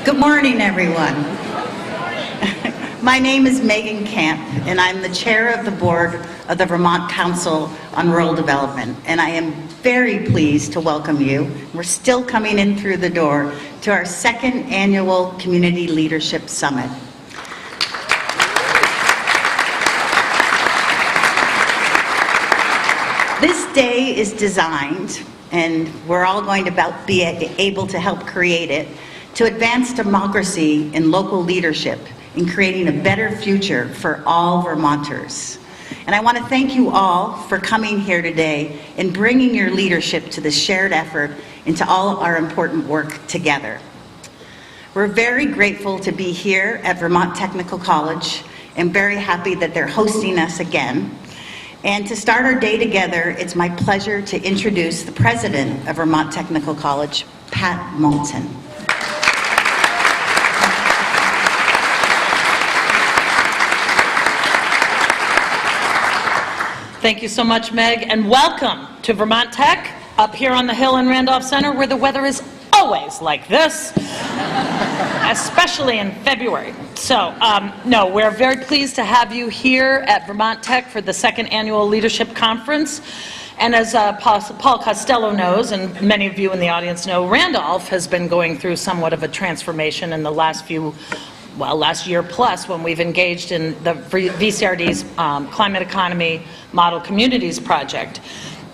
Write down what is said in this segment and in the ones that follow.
Good morning, everyone. My name is Megan Camp, and I'm the chair of the board of the Vermont Council on Rural Development, and I am very pleased to welcome you. We're still coming in through the door to our second annual Community Leadership Summit. This day is designed, and we're all going to be able to help create it, to advance democracy and local leadership in creating a better future for all Vermonters. And I want to thank you all for coming here today and bringing your leadership to this shared effort into all our important work together. We're very grateful to be here at Vermont Technical College and very happy that they're hosting us again. And to start our day together, it's my pleasure to introduce the president of Vermont Technical College, Pat Moulton. Thank you so much, Meg, and welcome to Vermont Tech, up here on the hill in Randolph Center, where the weather is always like this, especially in February. So, no, we're very pleased to have you here at Vermont Tech for the second annual Leadership Conference. And as Paul Costello knows, and many of you in the audience know, Randolph has been going through somewhat of a transformation in the last year plus, when we've engaged in the VCRD's Climate Economy Model Communities project.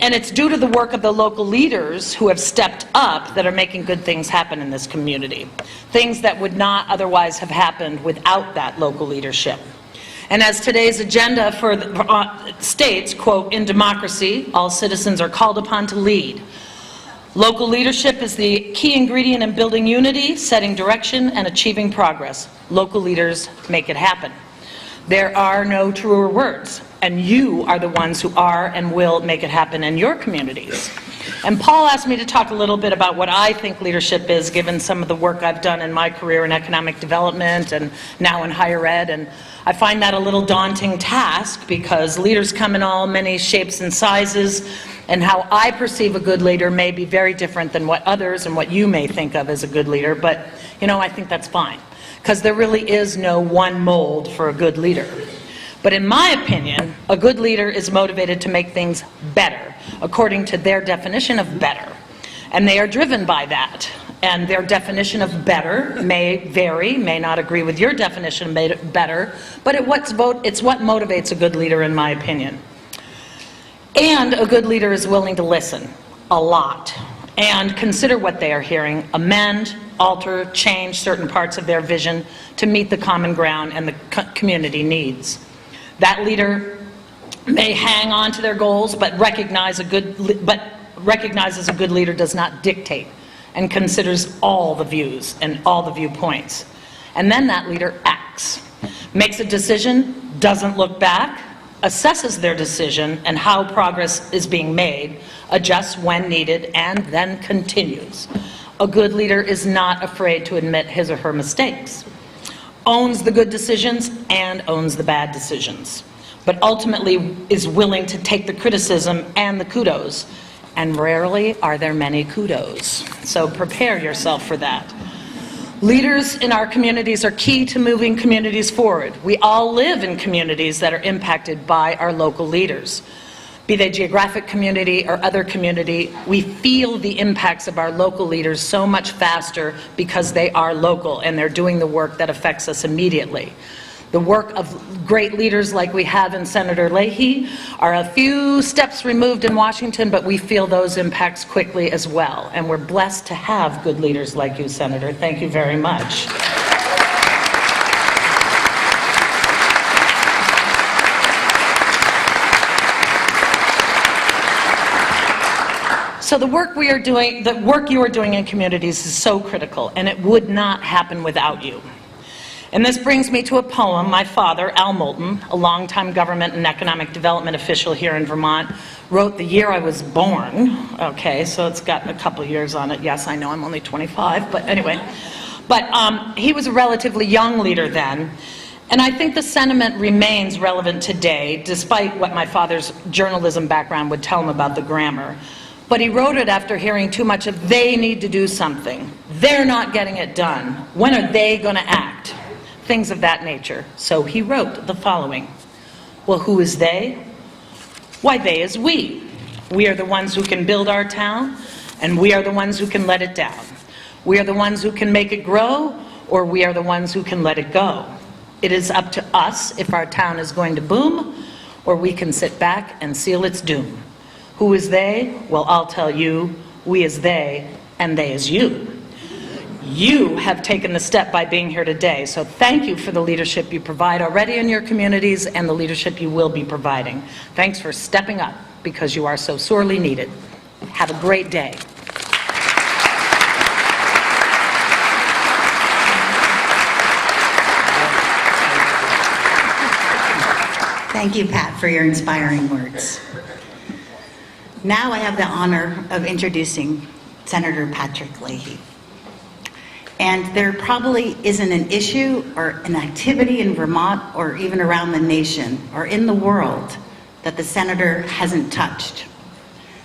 And it's due to the work of the local leaders who have stepped up that are making good things happen in this community. Things that would not otherwise have happened without that local leadership. And as today's agenda for states, quote, "In democracy, all citizens are called upon to lead. Local leadership is the key ingredient in building unity, setting direction, and achieving progress. Local leaders make it happen." There are no truer words, and you are the ones who are and will make it happen in your communities. And Paul asked me to talk a little bit about what I think leadership is, given some of the work I've done in my career in economic development and now in higher ed. And I find that a little daunting task, because leaders come in all many shapes and sizes, and how I perceive a good leader may be very different than what others and what you may think of as a good leader. But, you know, I think that's fine, because there really is no one mold for a good leader. But in my opinion, a good leader is motivated to make things better, according to their definition of better. And they are driven by that. And their definition of better may vary, may not agree with your definition of better, but it's what motivates a good leader, in my opinion. And a good leader is willing to listen a lot and consider what they are hearing, amend, alter, change certain parts of their vision to meet the common ground and the community needs. That leader may hang on to their goals, but recognizes a good leader does not dictate and considers all the views and all the viewpoints. And then that leader acts, makes a decision, doesn't look back, assesses their decision and how progress is being made, adjusts when needed, and then continues. A good leader is not afraid to admit his or her mistakes, owns the good decisions and owns the bad decisions, but ultimately is willing to take the criticism and the kudos. And rarely are there many kudos. So prepare yourself for that. Leaders in our communities are key to moving communities forward. We all live in communities that are impacted by our local leaders. Be they geographic community or other community, we feel the impacts of our local leaders so much faster because they are local and they're doing the work that affects us immediately. The work of great leaders like we have in Senator Leahy are a few steps removed in Washington, but we feel those impacts quickly as well. And we're blessed to have good leaders like you, Senator. Thank you very much. So the work you are doing in communities is so critical, and it would not happen without you. And this brings me to a poem my father, Al Moulton, a longtime government and economic development official here in Vermont, wrote the year I was born. Okay, so it's got a couple years on it. Yes, I know I'm only 25, but anyway. But he was a relatively young leader then. And I think the sentiment remains relevant today, despite what my father's journalism background would tell him about the grammar. But he wrote it after hearing too much of "they need to do something." They're not getting it done. When are they going to act? Things of that nature. So he wrote the following. Well, who is they? Why, they is we. We are the ones who can build our town, and we are the ones who can let it down. We are the ones who can make it grow, or we are the ones who can let it go. It is up to us if our town is going to boom, or we can sit back and seal its doom. Who is they? Well, I'll tell you, we is they, and they is you. You have taken the step by being here today, so thank you for the leadership you provide already in your communities and the leadership you will be providing. Thanks for stepping up, because you are so sorely needed. Have a great day. Thank you, Pat, for your inspiring words. Now I have the honor of introducing Senator Patrick Leahy. And there probably isn't an issue or an activity in Vermont or even around the nation or in the world that the senator hasn't touched.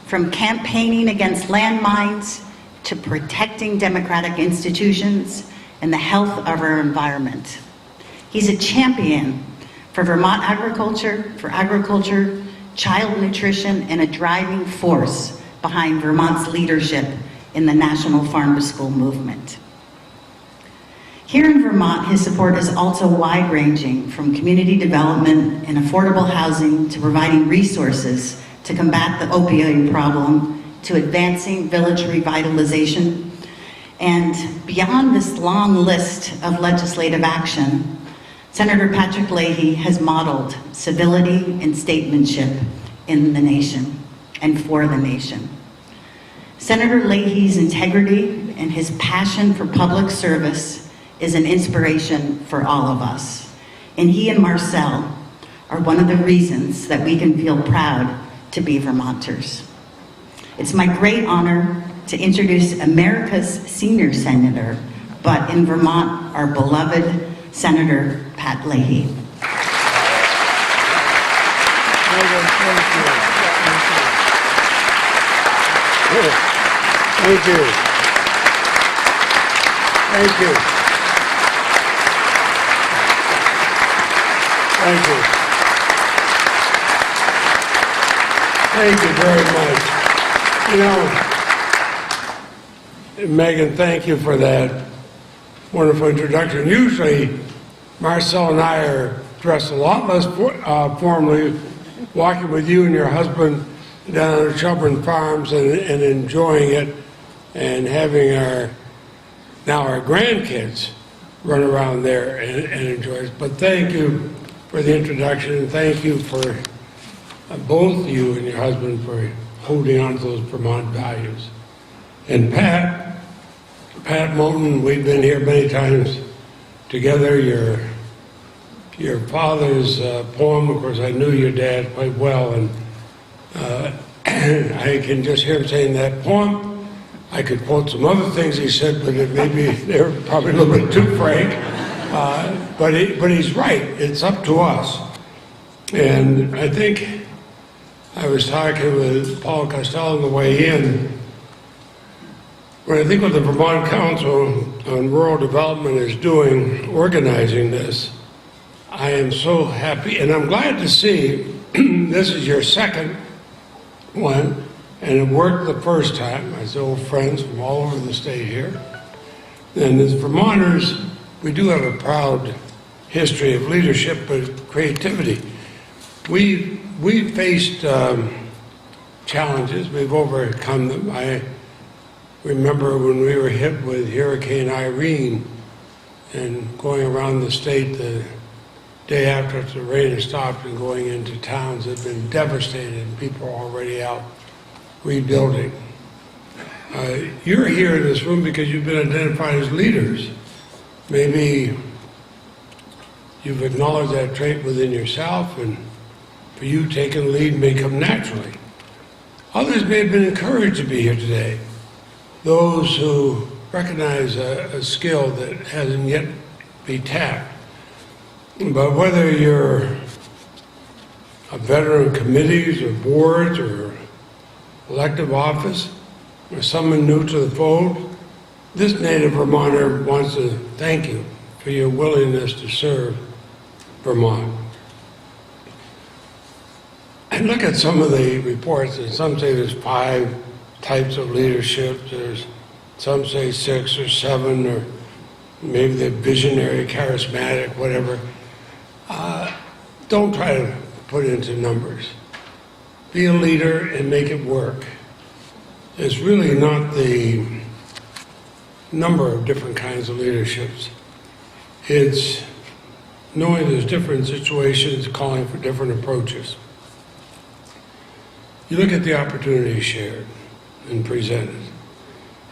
From campaigning against landmines to protecting democratic institutions and the health of our environment. He's a champion for Vermont agriculture, child nutrition, and a driving force behind Vermont's leadership in the National Farm to School movement. Here in Vermont, his support is also wide-ranging, from community development and affordable housing to providing resources to combat the opioid problem, to advancing village revitalization. And beyond this long list of legislative action, Senator Patrick Leahy has modeled civility and statesmanship in the nation and for the nation. Senator Leahy's integrity and his passion for public service is an inspiration for all of us. And he and Marcel are one of the reasons that we can feel proud to be Vermonters. It's my great honor to introduce America's senior senator, but in Vermont, our beloved Senator Pat Leahy. Thank you. Thank you. Thank you. Thank you very much. You know, Megan, thank you for that wonderful introduction. Usually, Marcel and I are dressed a lot less formally, walking with you and your husband down on the Shelburne Farms and enjoying it, and having our grandkids run around there and enjoy it. But thank you for the introduction, and thank you for both you and your husband for holding on to those Vermont values. And Pat Moulton, we've been here many times together. Your father's poem, of course, I knew your dad quite well, and I can just hear him saying that poem. I could quote some other things he said, but maybe they're probably a little bit too frank. But he's right. It's up to us. And I think I was talking with Paul Costello on the way in. When I think what the Vermont Council on Rural Development is doing, organizing this, I am so happy, and I'm glad to see this is your second one, and it worked the first time. I said, old friends from all over the state here. And as Vermonters, we do have a proud history of leadership, but creativity. We faced challenges, we've overcome them. I remember when we were hit with Hurricane Irene and going around the state the day after the rain had stopped and going into towns that had been devastated and people are already out rebuilding. You're here in this room because you've been identified as leaders. Maybe you've acknowledged that trait within yourself, and for you, taking the lead may come naturally. Others may have been encouraged to be here today. Those who recognize a skill that hasn't yet been tapped. But whether you're a veteran of committees or boards or elective office, or someone new to the fold, This native Vermonter wants to thank you for your willingness to serve Vermont. I look at some of the reports, and some say there's 5 types of leadership. Some say 6 or 7, or maybe they're visionary, charismatic, whatever. Don't try to put it into numbers. Be a leader and make it work. It's really not the number of different kinds of leaderships. It's knowing there's different situations, calling for different approaches. You look at the opportunity shared and presented,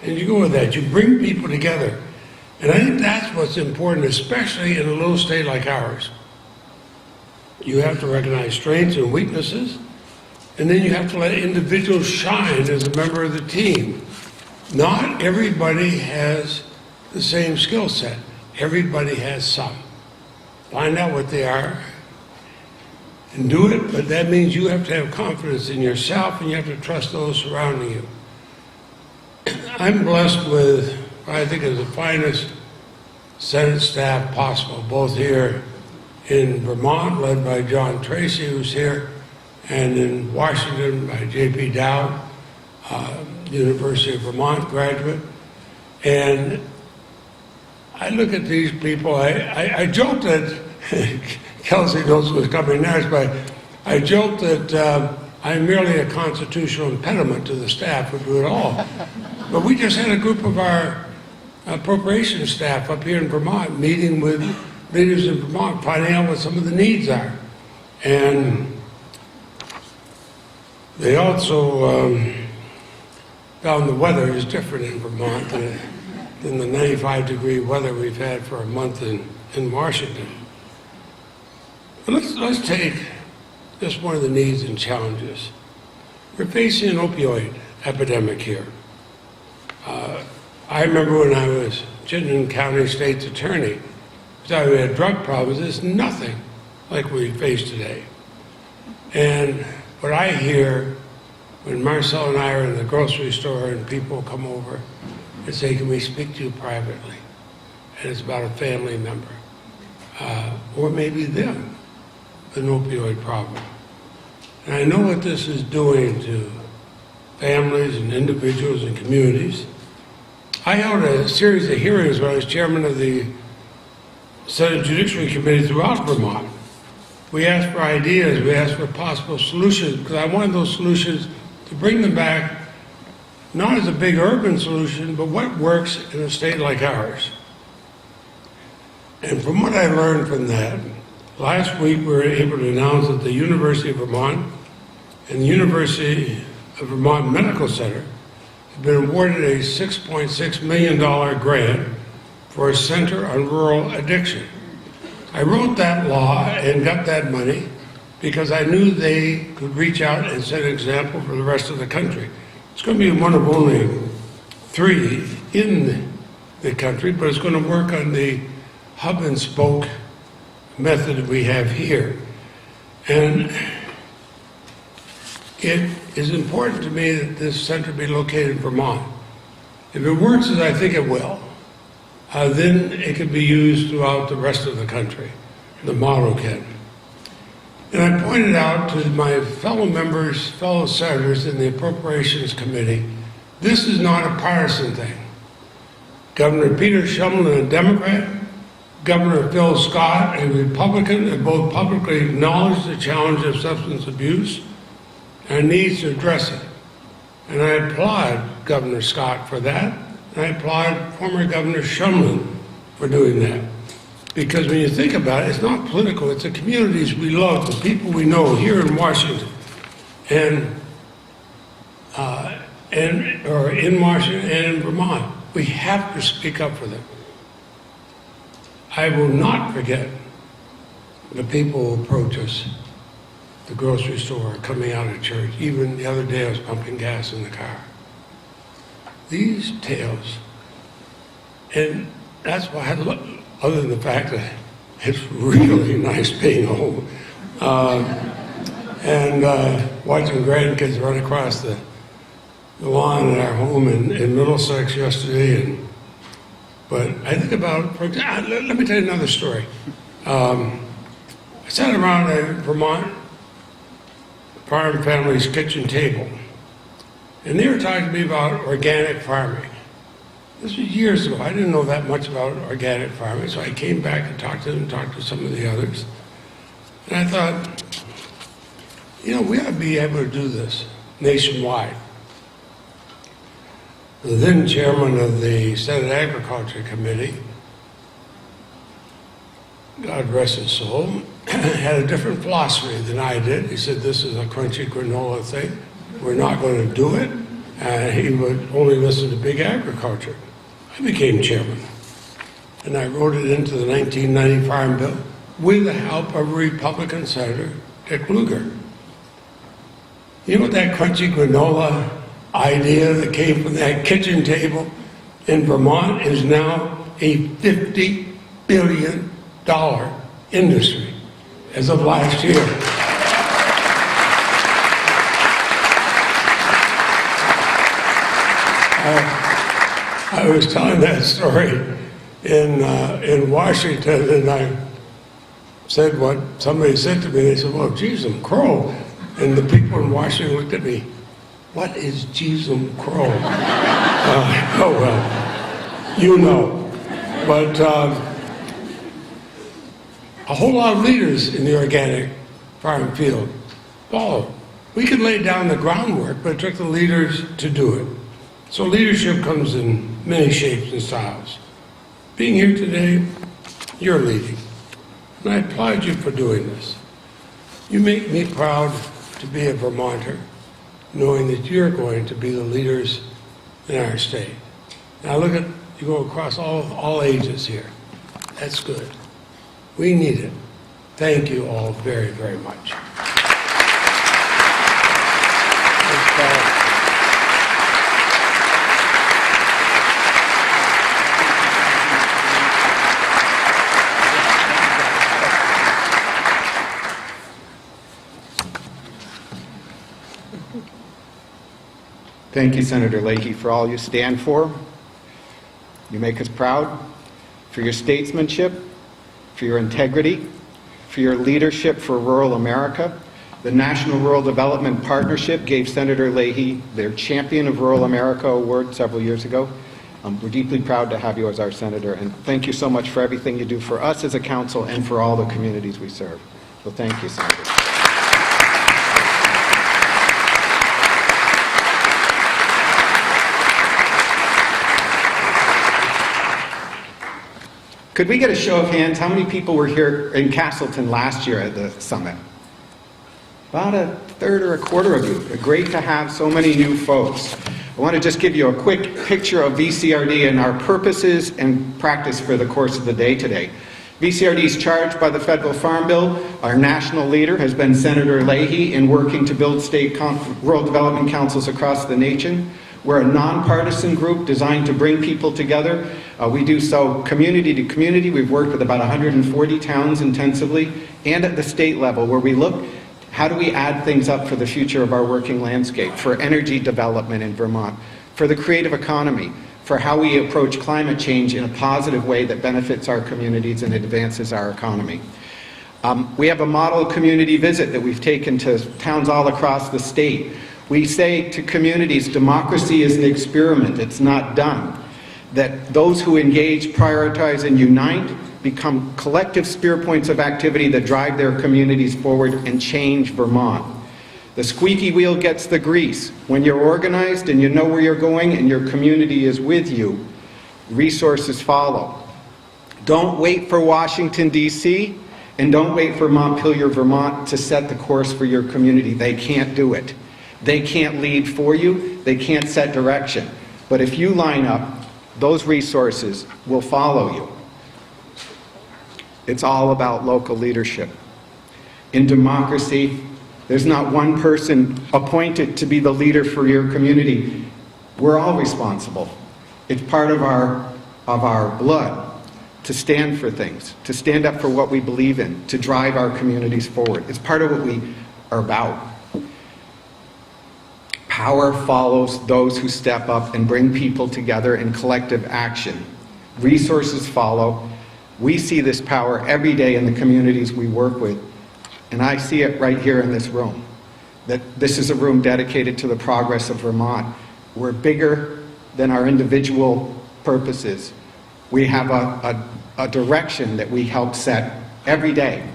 and you go with that. You bring people together. And I think that's what's important, especially in a little state like ours. You have to recognize strengths and weaknesses, and then you have to let individuals shine as a member of the team. Not everybody has the same skill set. Everybody has some. Find out what they are and do it, but that means you have to have confidence in yourself and you have to trust those surrounding you. I'm blessed with what I think is the finest Senate staff possible, both here in Vermont, led by John Tracy, who's here, and in Washington by J.P. Dowd, University of Vermont graduate. And I look at these people, I joke that, Kelsey knows what's coming next, but I joke that I'm merely a constitutional impediment to the staff who do it all. But we just had a group of our appropriations staff up here in Vermont meeting with leaders in Vermont, finding out what some of the needs are. And they also found the weather is different in Vermont than the 95-degree weather we've had for a month in Washington. But let's take just one of the needs and challenges. We're facing an opioid epidemic here. I remember when I was Chittenden County State's Attorney, we had drug problems. It's nothing like we face today. And what I hear when Marcel and I are in the grocery store and people come over and say, can we speak to you privately? And it's about a family member. Or maybe them, an opioid problem. And I know what this is doing to families and individuals and communities. I held a series of hearings when I was chairman of the Senate Judiciary Committee throughout Vermont. We asked for ideas, we asked for possible solutions, because I wanted those solutions to bring them back, not as a big urban solution, but what works in a state like ours. And from what I learned from that, last week we were able to announce that the University of Vermont and the University of Vermont Medical Center have been awarded a $6.6 million grant for a center on rural addiction. I wrote that law and got that money because I knew they could reach out and set an example for the rest of the country. It's going to be one of only 3 in the country, but it's going to work on the hub and spoke method we have here. And it is important to me that this center be located in Vermont. If it works as I think it will, then it can be used throughout the rest of the country. The model can. And I pointed out to my fellow members, fellow senators in the Appropriations Committee, this is not a partisan thing. Governor Peter Shumlin, a Democrat, Governor Phil Scott, a Republican, have both publicly acknowledged the challenge of substance abuse and needs to address it. And I applaud Governor Scott for that, and I applaud former Governor Shumlin for doing that. Because when you think about it, it's not political, it's the communities we love, the people we know here in Washington, or in Washington and in Vermont. We have to speak up for them. I will not forget the people who approach us, the grocery store, coming out of church. Even the other day I was pumping gas in the car. These tales, and that's why I look, other than the fact that it's really nice being home, and watching grandkids run across the lawn in our home in Middlesex yesterday, and But I think about, for example, let me tell you another story. I sat around a Vermont farm family's kitchen table, and they were talking to me about organic farming. This was years ago. I didn't know that much about organic farming, so I came back and talked to them, talked to some of the others. And I thought, you know, we ought to be able to do this nationwide. The then chairman of the Senate Agriculture Committee, God rest his soul, had a different philosophy than I did. He said, this is a crunchy granola thing. We're not going to do it. And he would only listen to big agriculture. I became chairman. And I wrote it into the 1990 Farm Bill with the help of Republican Senator Dick Lugar. You know what that crunchy granola idea that came from that kitchen table in Vermont is now a $50 billion industry as of last year. I was telling that story in Washington, and I said what somebody said to me. They said, well, geez, I'm Crow. And the people in Washington looked at me, what is Jesus Crow? Oh, well, you know. But a whole lot of leaders in the organic farm field followed. We could lay down the groundwork, but it took the leaders to do it. So leadership comes in many shapes and styles. Being here today, you're leading. And I applaud you for doing this. You make me proud to be a Vermonter, knowing that you're going to be the leaders in our state. Now look at, you go across all ages here. That's good. We need it. Thank you all very, very much. Thank you, Senator Leahy, for all you stand for. You make us proud, for your statesmanship, for your integrity, for your leadership for rural America. The National Rural Development Partnership gave Senator Leahy their Champion of Rural America award several years ago. We're deeply proud to have you as our senator, and thank you so much for everything you do for us as a council and for all the communities we serve. So thank you, Senator. Could we get a show of hands? How many people were here in Castleton last year at the summit? About a third or a quarter of you. Great to have so many new folks. I want to just give you a quick picture of VCRD and our purposes and practice for the course of the day today. VCRD is charged by the Federal Farm Bill. Our national leader has been Senator Leahy in working to build state rural development councils across the nation. We're a nonpartisan group designed to bring people together. We do so community to community. We've worked with about 140 towns intensively, and at the state level, where we look, how do we add things up for the future of our working landscape, for energy development in Vermont, for the creative economy, for how we approach climate change in a positive way that benefits our communities and advances our economy. We have a model community visit that we've taken to towns all across the state. We say to communities, democracy is an experiment, it's not done. That those who engage, prioritize, and unite become collective spear points of activity that drive their communities forward and change Vermont. The squeaky wheel gets the grease. When you're organized and you know where you're going and your community is with you, resources follow. Don't wait for Washington, D.C., and don't wait for Montpelier, Vermont to set the course for your community. They can't do it. They can't lead for you. They can't set direction. But if you line up, those resources will follow you. It's all about local leadership. In democracy, there's not one person appointed to be the leader for your community. We're all responsible. It's part of our blood to stand for things, to stand up for what we believe in, to drive our communities forward. It's part of what we are about. Power follows those who step up and bring people together in collective action. resources follow. We see this power every day in the communities we work with, and I see it right here in this room, that this is a room dedicated to the progress of Vermont. We're bigger than our individual purposes. We have a direction that we help set every day,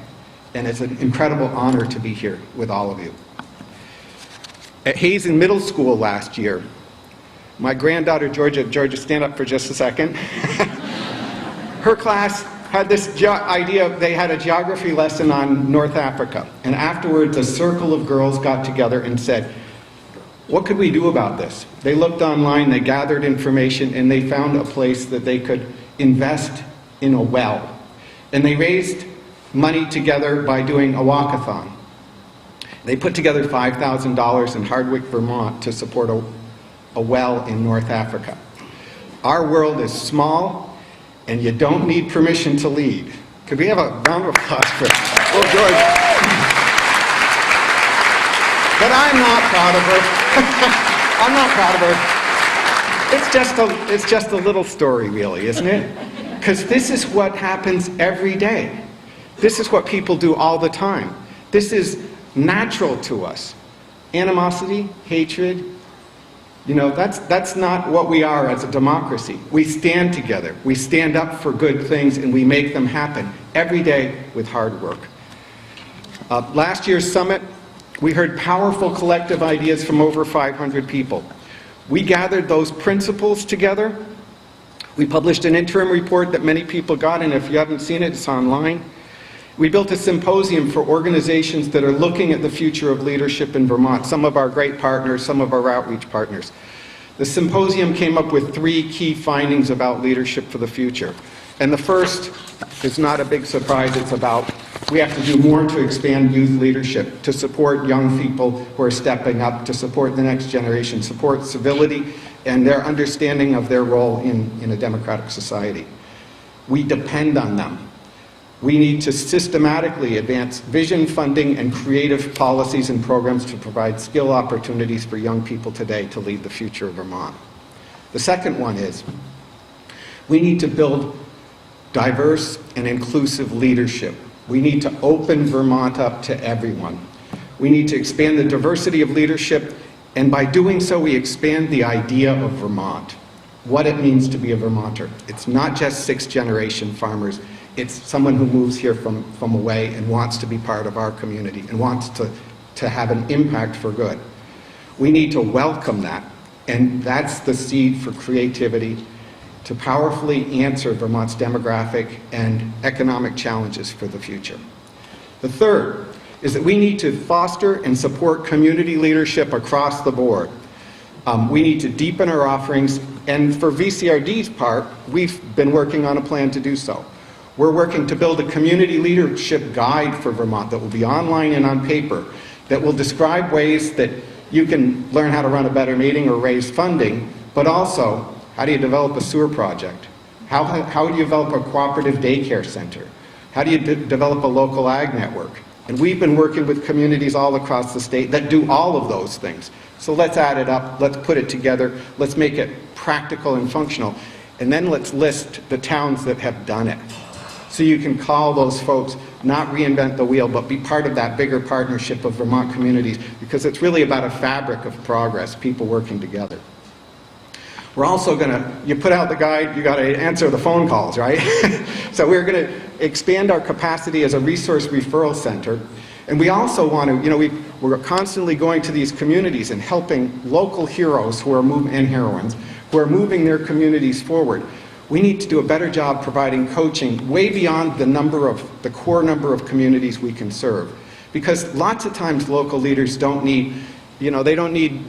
and it's an incredible honor to be here with all of you. At Hazen Middle School last year, my granddaughter Georgia, stand up for just a second. Her class had this idea, they had a geography lesson on North Africa, and afterwards a circle of girls got together and said, what could we do about this? They looked online, they gathered information, and they found a place that they could invest in a well. And they raised money together by doing a walkathon. They put together $5,000 in Hardwick, Vermont to support a well in North Africa. Our world is small, and you don't need permission to lead. Could we have a round of applause for George? But I'm not proud of her. I'm not proud of her. It's just a little story, really, isn't it? Because this is what happens every day. This is what people do all the time. This is natural to us. Animosity, hatred, that's not what we are as a democracy. We stand together. We stand up for good things, and we make them happen every day with hard work. Last year's summit, we heard powerful collective ideas from over 500 people. We gathered those principles together. We published an interim report that many people got, and if you haven't seen it, it's online. We built a symposium for organizations that are looking at the future of leadership in Vermont, some of our great partners, some of our outreach partners. The symposium came up with 3 key findings about leadership for the future. And the first is not a big surprise. It's about we have to do more to expand youth leadership, to support young people who are stepping up, to support the next generation, support civility and their understanding of their role in a democratic society. We depend on them. We need to systematically advance vision, funding, and creative policies and programs to provide skill opportunities for young people today to lead the future of Vermont. The second one is we need to build diverse and inclusive leadership. We need to open Vermont up to everyone. We need to expand the diversity of leadership, and by doing so, we expand the idea of Vermont, what it means to be a Vermonter. It's not just 6th-generation farmers. It's someone who moves here from away and wants to be part of our community and wants to have an impact for good. We need to welcome that, and that's the seed for creativity to powerfully answer Vermont's demographic and economic challenges for the future. The third is that we need to foster and support community leadership across the board. We need to deepen our offerings, and for VCRD's part, we've been working on a plan to do so. We're working to build a community leadership guide for Vermont that will be online and on paper, that will describe ways that you can learn how to run a better meeting or raise funding, but also how do you develop a sewer project? How do you develop a cooperative daycare center? How do you develop a local ag network? And we've been working with communities all across the state that do all of those things. So let's add it up, let's put it together, let's make it practical and functional, and then let's list the towns that have done it. So you can call those folks, not reinvent the wheel, but be part of that bigger partnership of Vermont communities, because it's really about a fabric of progress, people working together. We're also you put out the guide, you got to answer the phone calls, right? So we're going to expand our capacity as a resource referral center. And we also want to, we're constantly going to these communities and helping local heroes and heroines who are moving their communities forward. We need to do a better job providing coaching way beyond the core number of communities we can serve. Because lots of times local leaders don't need, they don't need,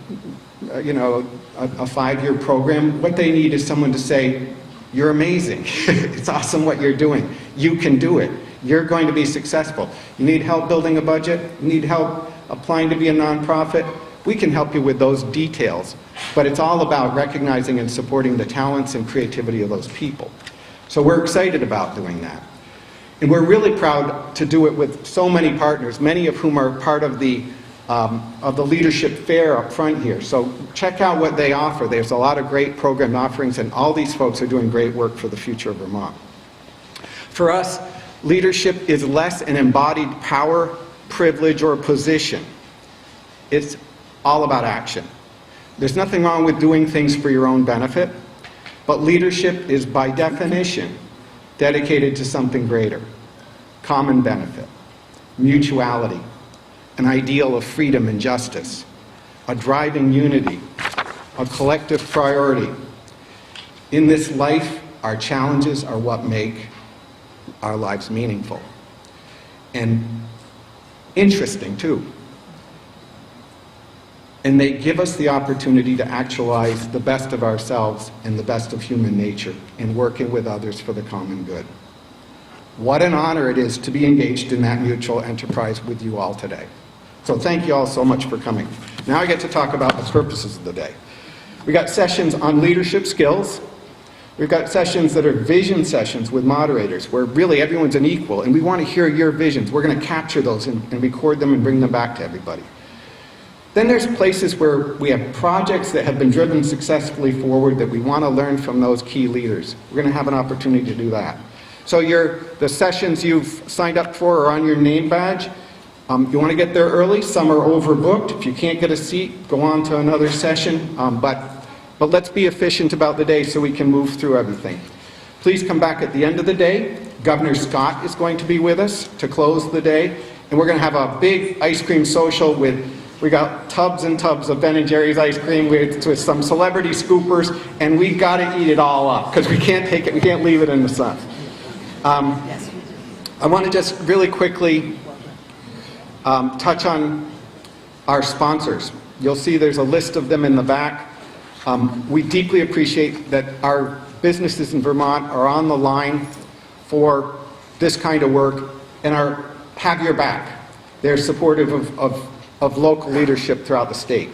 a 5-year program. What they need is someone to say, you're amazing. It's awesome what you're doing. You can do it. You're going to be successful. You need help building a budget? You need help applying to be a nonprofit? We can help you with those details. But it's all about recognizing and supporting the talents and creativity of those people. So we're excited about doing that. And we're really proud to do it with so many partners, many of whom are part of the of the leadership fair up front here. So check out what they offer. There's a lot of great program offerings, and all these folks are doing great work for the future of Vermont. For us, leadership is less an embodied power, privilege, or position. It's all about action. There's nothing wrong with doing things for your own benefit, but leadership is by definition dedicated to something greater: common benefit, mutuality, an ideal of freedom and justice, a driving unity, a collective priority. In this life, our challenges are what make our lives meaningful. And interesting, too. And they give us the opportunity to actualize the best of ourselves and the best of human nature in working with others for the common good. What an honor it is to be engaged in that mutual enterprise with you all today. So thank you all so much for coming. Now I get to talk about the purposes of the day. We got sessions on leadership skills. We've got sessions that are vision sessions with moderators, where really everyone's an equal, and we want to hear your visions. We're going to capture those and record them and bring them back to everybody. Then there's places where we have projects that have been driven successfully forward that we want to learn from those key leaders. We're going to have an opportunity to do that. So the sessions you've signed up for are on your name badge. You want to get there early. Some are overbooked. If you can't get a seat, go on to another session. But let's be efficient about the day so we can move through everything. Please come back at the end of the day. Governor Scott is going to be with us to close the day. And we're going to have a big ice cream social we got tubs and tubs of Ben & Jerry's ice cream with some celebrity scoopers, and we've got to eat it all up because we can't take it, we can't leave it in the sun. I want to just really quickly touch on our sponsors. You'll see there's a list of them in the back. We deeply appreciate that our businesses in Vermont are on the line for this kind of work and have your back. They're supportive of local leadership throughout the state.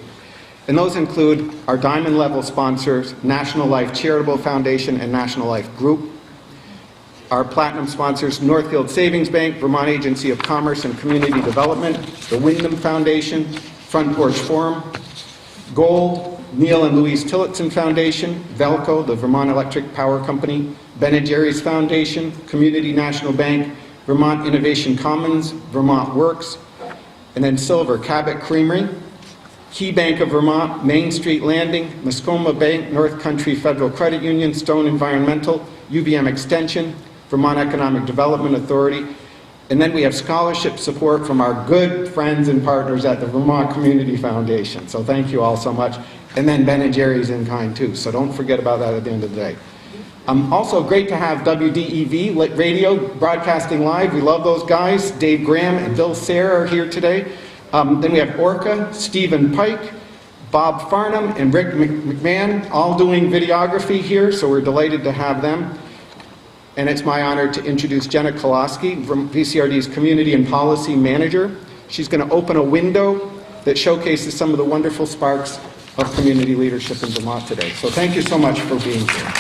And those include our diamond level sponsors, National Life Charitable Foundation and National Life Group. Our platinum sponsors, Northfield Savings Bank, Vermont Agency of Commerce and Community Development, the Wyndham Foundation, Front Porch Forum. Gold, Neil and Louise Tillotson Foundation, Velco, the Vermont Electric Power Company, Ben & Jerry's Foundation, Community National Bank, Vermont Innovation Commons, Vermont Works. And then silver, Cabot Creamery, Key Bank of Vermont, Main Street Landing, Muskoma Bank, North Country Federal Credit Union, Stone Environmental, UVM Extension, Vermont Economic Development Authority. And then we have scholarship support from our good friends and partners at the Vermont Community Foundation. So thank you all so much. And then Ben & Jerry's in kind too, so don't forget about that at the end of the day. Also great to have WDEV Radio broadcasting live. We love those guys. Dave Graham and Bill Sayre are here today. Then we have Orca, Stephen Pike, Bob Farnham, and Rick McMahon, all doing videography here, so we're delighted to have them. And it's my honor to introduce Jenna Koloski, VCRD's Community and Policy Manager. She's going to open a window that showcases some of the wonderful sparks of community leadership in Vermont today. So thank you so much for being here.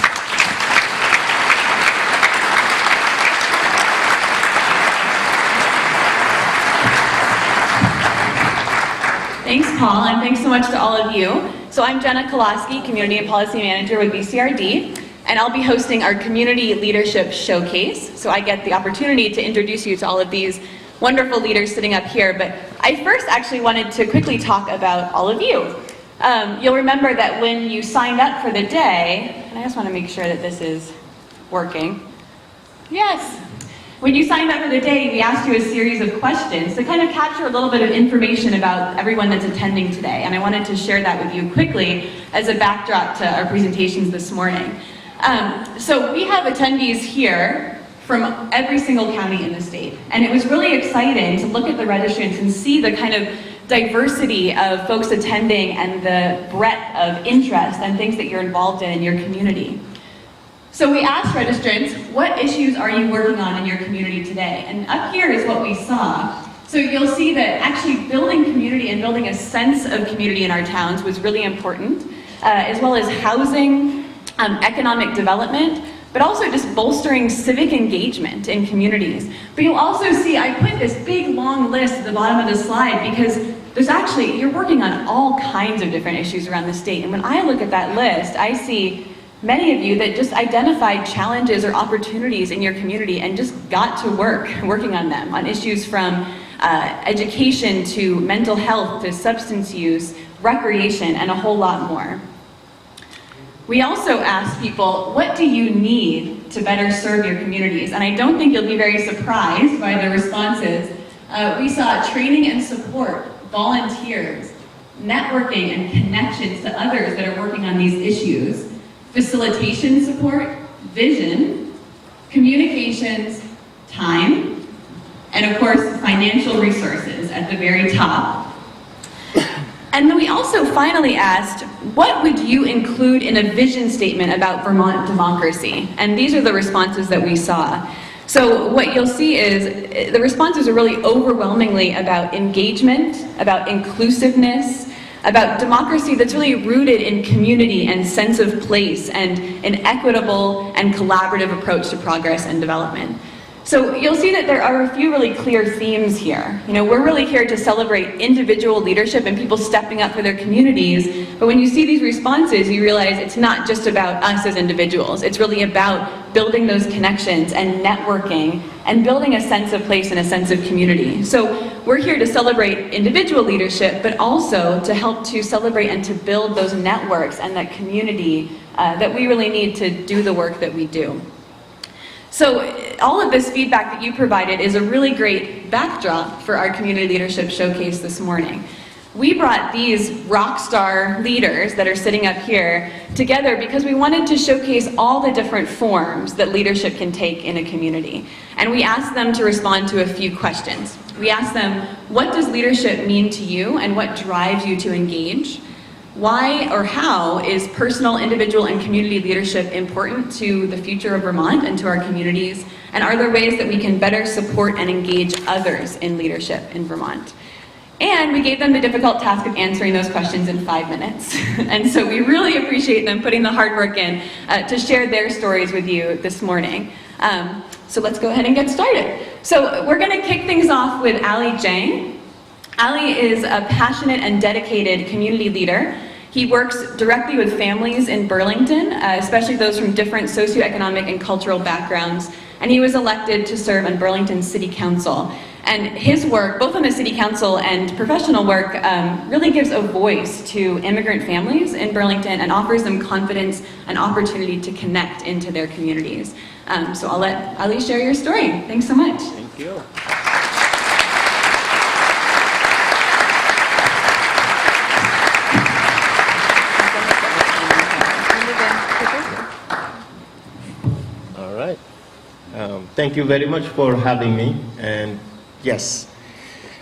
Thanks, Paul, and thanks so much to all of you. So I'm Jenna Koloski, Community and Policy Manager with VCRD, and I'll be hosting our Community Leadership Showcase. So I get the opportunity to introduce you to all of these wonderful leaders sitting up here, but I first actually wanted to quickly talk about all of you. You'll remember that when you signed up for the day, and I just want to make sure that this is working. Yes. When you signed up for the day, we asked you a series of questions to kind of capture a little bit of information about everyone that's attending today. And I wanted to share that with you quickly as a backdrop to our presentations this morning. So we have attendees here from every single county in the state. And it was really exciting to look at the registrants and see the kind of diversity of folks attending and the breadth of interest and things that you're involved in your community. So we asked registrants, what issues are you working on in your community today? And up here is what we saw. So you'll see that actually building community and building a sense of community in our towns was really important, as well as housing, economic development, but also just bolstering civic engagement in communities. But you'll also see, I put this big long list at the bottom of the slide because you're working on all kinds of different issues around the state. And when I look at that list, I see many of you that just identified challenges or opportunities in your community and just got to work working on them, on issues from education to mental health to substance use, recreation, and a whole lot more. We also asked people, what do you need to better serve your communities? And I don't think you'll be very surprised by the responses. We saw training and support, volunteers, networking and connections to others that are working on these issues, facilitation support, vision, communications, time, and of course, financial resources at the very top. And then we also finally asked, what would you include in a vision statement about Vermont democracy? And these are the responses that we saw. So what you'll see is the responses are really overwhelmingly about engagement, about inclusiveness, about democracy that's really rooted in community and sense of place and an equitable and collaborative approach to progress and development. So you'll see that there are a few really clear themes here. You know, we're really here to celebrate individual leadership and people stepping up for their communities, but when you see these responses, you realize it's not just about us as individuals. It's really about building those connections and networking and building a sense of place and a sense of community. So we're here to celebrate individual leadership, but also to help to celebrate and to build those networks and that community that we really need to do the work that we do. So all of this feedback that you provided is a really great backdrop for our Community Leadership Showcase this morning. We brought these rock star leaders that are sitting up here together because we wanted to showcase all the different forms that leadership can take in a community. And we asked them to respond to a few questions. We asked them, what does leadership mean to you and what drives you to engage? Why or how is personal, individual, and community leadership important to the future of Vermont and to our communities? And are there ways that we can better support and engage others in leadership in Vermont? And we gave them the difficult task of answering those questions in 5 minutes. And so we really appreciate them putting the hard work in to share their stories with you this morning. So let's go ahead and get started. So we're going to kick things off with Dieng. Ali is a passionate and dedicated community leader. He works directly with families in Burlington, especially those from different socioeconomic and cultural backgrounds, and he was elected to serve on Burlington City Council. And his work, both on the City Council and professional work, really gives a voice to immigrant families in Burlington and offers them confidence and opportunity to connect into their communities. So I'll let Ali share your story. Thanks so much. Thank you. Thank you very much for having me. And yes,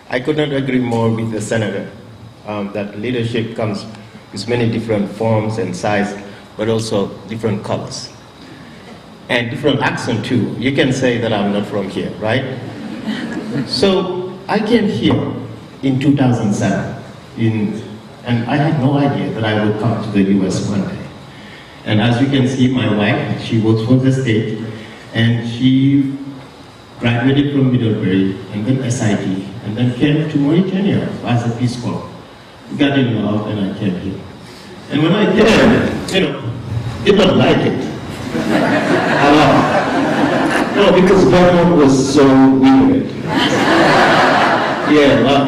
I could not agree more with the Senator that leadership comes with many different forms and sizes, but also different colors. And different accent too. You can say that I'm not from here, right? So I came here in 2007, and I had no idea that I would come to the US one day. And as you can see, my wife, she works for the state, and she graduated from Middlebury, and then SIT, and then came to Mauritania as a Peace Corps. Got involved, and I came here. And when I came, did not like it at all. No, because Vermont was so weird. Yeah, well,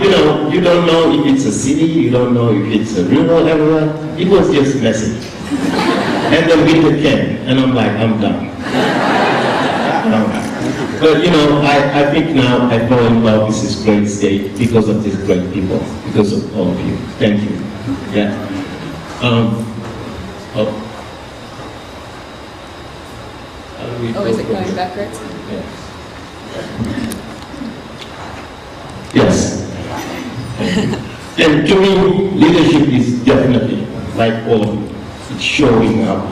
you don't know if it's a city, you don't know if it's a rural area. It was just messy. And then winter came, and I'm like, I'm done. But I think now I fall in love with this great state because of these great people, because of all of you. Thank you. Yeah. Is it going backwards? Yes. And to me, leadership is definitely, like all of you, it's showing up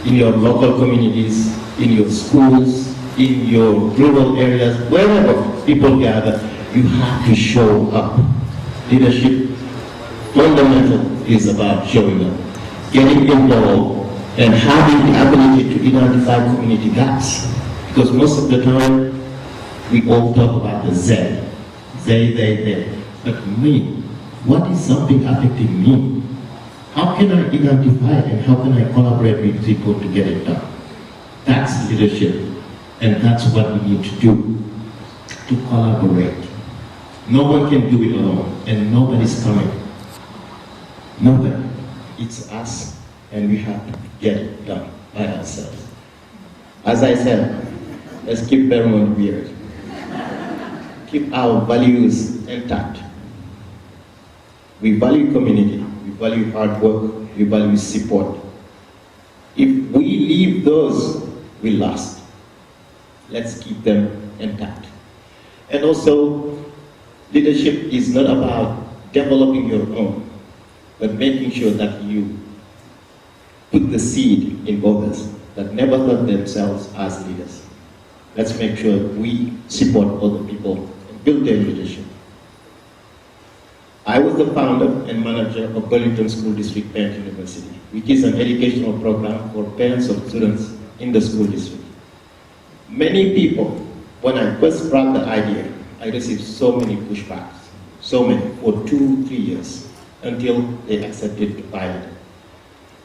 in your local communities, in your schools, in your rural areas, wherever people gather, you have to show up. Leadership, fundamental, is about showing up, getting involved, and having the ability to identify community gaps. Because most of the time, we all talk about the they. But me, what is something affecting me? How can I identify and how can I collaborate with people to get it done? That's leadership, and that's what we need to do, to collaborate. No one can do it alone, and nobody's coming. Nobody. It's us, and we have to get it done by ourselves. As I said, let's keep Vermont weird. Keep our values intact. We value community, we value hard work, we value support. If we leave those, we lost. Let's keep them intact. And also, leadership is not about developing your own, but making sure that you put the seed in others that never thought themselves as leaders. Let's make sure we support other people and build their leadership. I was the founder and manager of Burlington School District Parent University, which is an educational program for parents of students in the school district. Many people, when I first brought the idea, I received so many pushbacks, so many, for 2-3 years, until they accepted the pilot.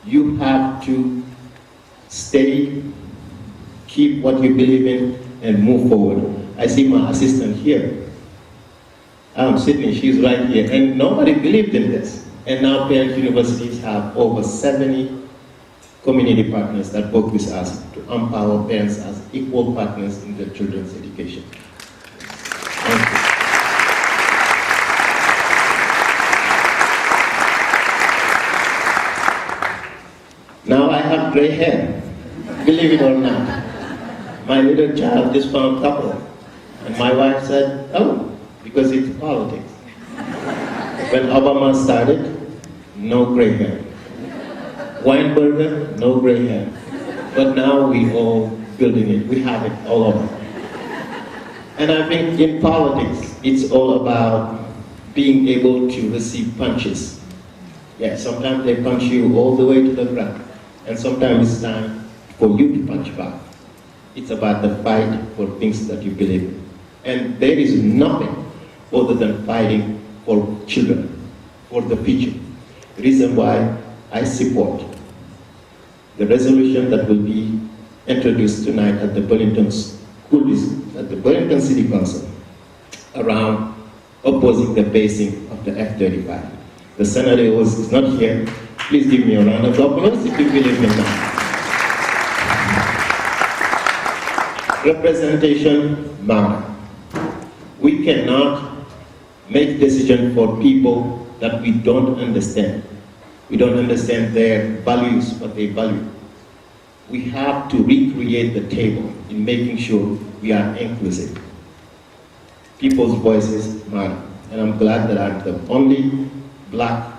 You have to stay, keep what you believe in, and move forward. I see my assistant here. Sydney, she's right here, and nobody believed in this. And now parent universities have over 70 community partners that work with us to empower parents as equal partners in their children's education. Thank you. Now I have gray hair, believe it or not. My little child just found a couple, and my wife said, oh, because it's politics. When Obama started, no gray hair. Weinberger, no gray hair. But now we all building it, we have it all over. And I think in politics, it's all about being able to receive punches. Yeah, sometimes they punch you all the way to the ground. And sometimes it's time for you to punch back. It's about the fight for things that you believe in. And there is nothing other than fighting for children, for the future. The reason why I support the resolution that will be introduced tonight at the Burlington at the Burlington City Council around opposing the basing of the F-35. The senator is not here. Please give me a round of applause if you believe in that. Representation matters. We cannot make decisions for people that we don't understand. We don't understand their values, what they value. We have to recreate the table in making sure we are inclusive. People's voices matter. And I'm glad that I'm the only black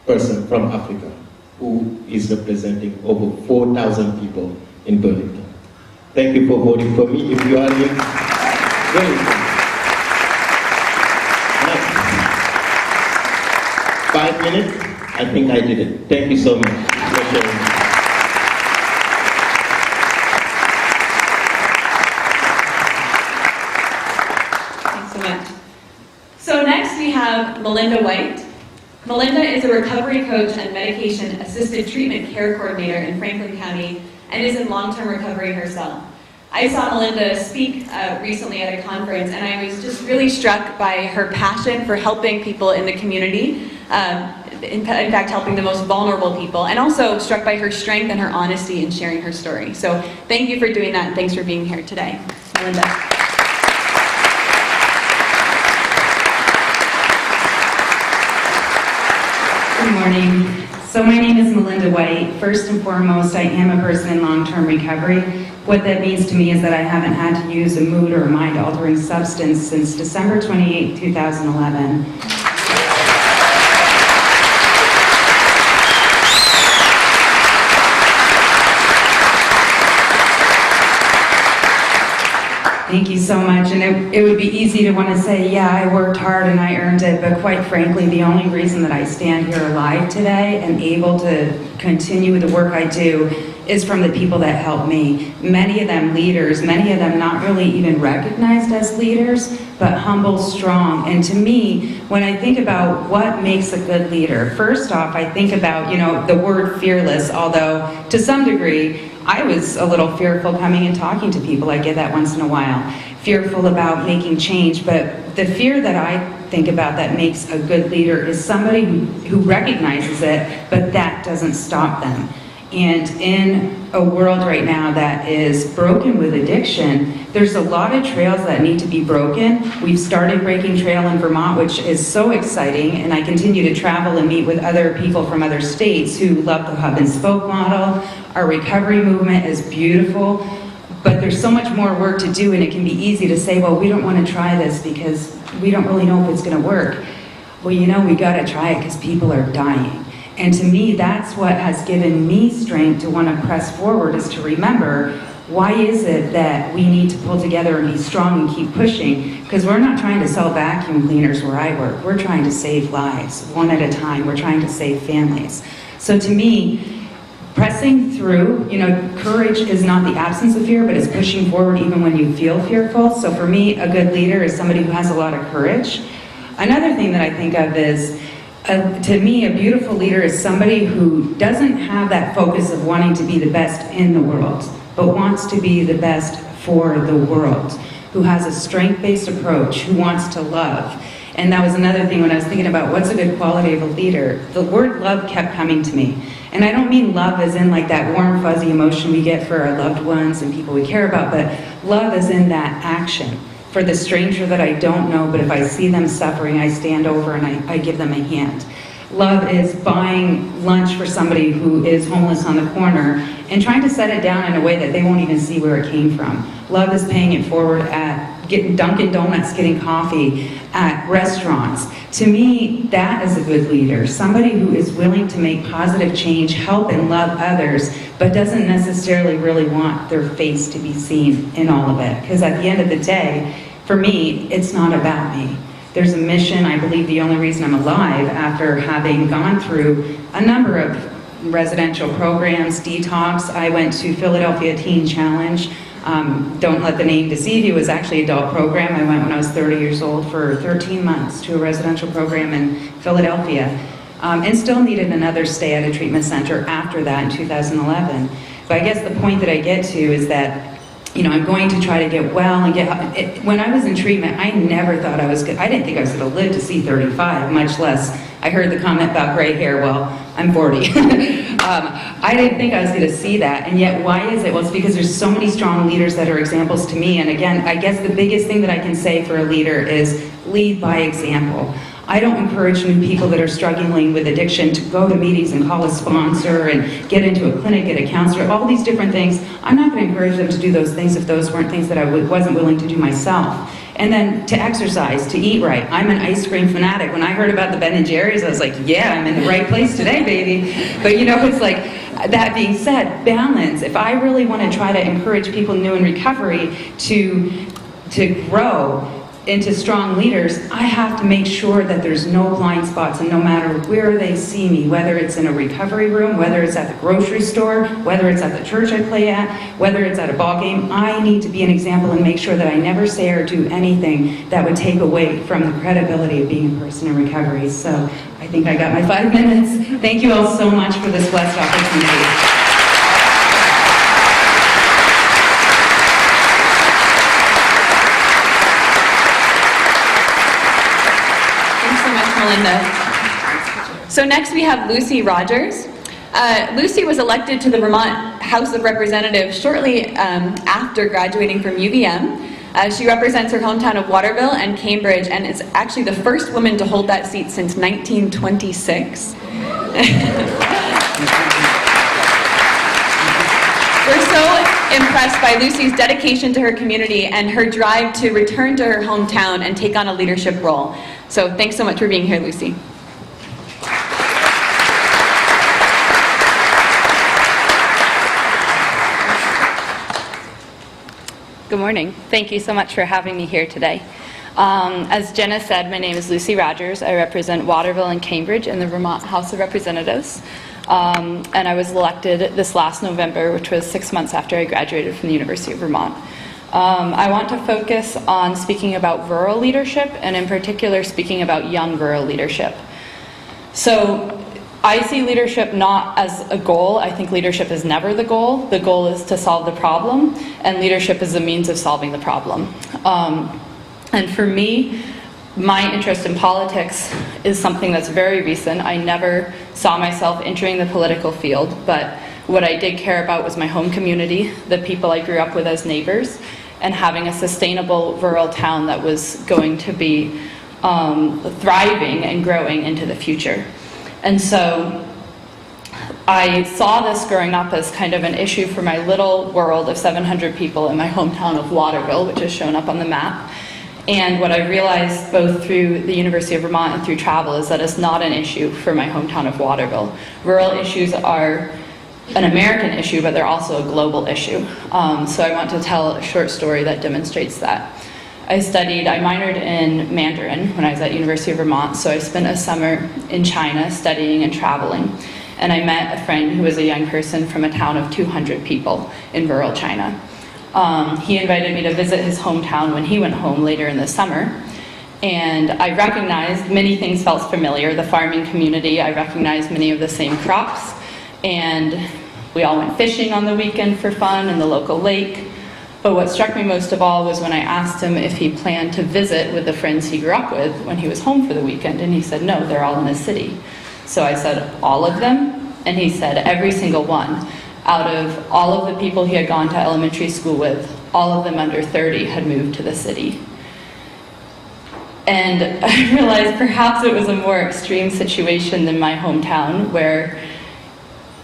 person from Africa who is representing over 4,000 people in Burlington. Thank you for voting for me. If you are in Burlington. 5 minutes, I think I did it. Thank you so much for sharing. Thanks so much. So next we have Melinda White. Melinda is a recovery coach and medication-assisted treatment care coordinator in Franklin County and is in long-term recovery herself. I saw Melinda speak recently at a conference, and I was just really struck by her passion for helping people in the community, in fact helping the most vulnerable people, and also struck by her strength and her honesty in sharing her story. So thank you for doing that, and thanks for being here today. Melinda. Good morning. So my name is Melinda White. First and foremost, I am a person in long-term recovery. What that means to me is that I haven't had to use a mood or a mind-altering substance since December 28, 2011. Thank you so much. And it would be easy to want to say, yeah, I worked hard and I earned it, but quite frankly, the only reason that I stand here alive today and able to continue the work I do is from the people that help me. Many of them leaders, many of them not really even recognized as leaders, but humble, strong. And to me, when I think about what makes a good leader, first off, I think about, the word fearless, although to some degree, I was a little fearful coming and talking to people. I get that once in a while. Fearful about making change, but the fear that I think about that makes a good leader is somebody who recognizes it, but that doesn't stop them. And in a world right now that is broken with addiction, there's a lot of trails that need to be broken. We've started breaking trail in Vermont, which is so exciting, and I continue to travel and meet with other people from other states who love the hub and spoke model. Our recovery movement is beautiful, but there's so much more work to do, and it can be easy to say, well, we don't want to try this because we don't really know if it's going to work. Well, we got to try it because people are dying. And to me, that's what has given me strength to want to press forward, is to remember, why is it that we need to pull together and be strong and keep pushing? Because we're not trying to sell vacuum cleaners where I work. We're trying to save lives, one at a time. We're trying to save families. So to me, pressing through, courage is not the absence of fear, but it's pushing forward even when you feel fearful. So for me, a good leader is somebody who has a lot of courage. Another thing that I think of is, to me, a beautiful leader is somebody who doesn't have that focus of wanting to be the best in the world, but wants to be the best for the world, who has a strength-based approach, who wants to love. And that was another thing when I was thinking about what's a good quality of a leader. The word love kept coming to me. And I don't mean love as in like that warm, fuzzy emotion we get for our loved ones and people we care about, but love as in that action. For the stranger that I don't know, but if I see them suffering, I stand over and I give them a hand. Love is buying lunch for somebody who is homeless on the corner and trying to set it down in a way that they won't even see where it came from. Love is paying it forward at getting Dunkin' Donuts, getting coffee at restaurants. To me, that is a good leader. Somebody who is willing to make positive change, help and love others, but doesn't necessarily really want their face to be seen in all of it. Because at the end of the day, for me, it's not about me. There's a mission. I believe the only reason I'm alive, after having gone through a number of residential programs, detox. I went to Philadelphia Teen Challenge. Don't let the name deceive you, it was actually an adult program. I went when I was 30 years old for 13 months to a residential program in Philadelphia, and still needed another stay at a treatment center after that in 2011. But I guess the point that I get to is that, I'm going to try to get well and when I was in treatment, I never thought I didn't think I was going to live to see 35, much less, I heard the comment about gray hair, well, I'm 40. I didn't think I was going to see that, and yet why is it? Well, it's because there's so many strong leaders that are examples to me, and again, I guess the biggest thing that I can say for a leader is lead by example. I don't encourage new people that are struggling with addiction to go to meetings and call a sponsor and get into a clinic, get a counselor, all these different things. I'm not going to encourage them to do those things if those weren't things that I wasn't willing to do myself. And then to exercise, to eat right. I'm an ice cream fanatic. When I heard about the Ben & Jerry's, I was like, yeah, I'm in the right place today, baby. But it's like, that being said, balance. If I really want to try to encourage people new in recovery to grow into strong leaders, I have to make sure that there's no blind spots, and no matter where they see me, whether it's in a recovery room, whether it's at the grocery store, whether it's at the church I play at, whether it's at a ball game, I need to be an example and make sure that I never say or do anything that would take away from the credibility of being a person in recovery. So I think I got my 5 minutes. Thank you all so much for this blessed opportunity. Melinda. So next we have Lucy Rogers. Lucy was elected to the Vermont House of Representatives shortly after graduating from UVM. She represents her hometown of Waterville and Cambridge, and is actually the first woman to hold that seat since 1926. We're so impressed by Lucy's dedication to her community and her drive to return to her hometown and take on a leadership role. So thanks so much for being here, Lucy. Good morning. Thank you so much for having me here today. As Jenna said, my name is Lucy Rogers. I represent Waterville and Cambridge in the Vermont House of Representatives. and I was elected this last November, which was 6 months after I graduated from the University of Vermont. I want to focus on speaking about rural leadership, and in particular speaking about young rural leadership. So I see leadership not as a goal. I think leadership is never the goal. The goal is to solve the problem, and leadership is the means of solving the problem. And for me, my interest in politics is something that's very recent. I never saw myself entering the political field, but what I did care about was my home community, the people I grew up with as neighbors, and having a sustainable rural town that was going to be thriving and growing into the future. And so I saw this growing up as kind of an issue for my little world of 700 people in my hometown of Waterville, which is shown up on the map. And what I realized both through the University of Vermont and through travel is that it's not an issue for my hometown of Waterville. Rural issues are an American issue, but they're also a global issue. So I want to tell a short story that demonstrates that. I minored in Mandarin when I was at University of Vermont, so I spent a summer in China studying and traveling. And I met a friend who was a young person from a town of 200 people in rural China. He invited me to visit his hometown when he went home later in the summer. And I recognized many things felt familiar. The farming community, I recognized many of the same crops. And we all went fishing on the weekend for fun in the local lake. But what struck me most of all was when I asked him if he planned to visit with the friends he grew up with when he was home for the weekend. And he said, no, they're all in the city. So I said, all of them? And he said, every single one. Out of all of the people he had gone to elementary school with, all of them under 30 had moved to the city. And I realized perhaps it was a more extreme situation than my hometown, where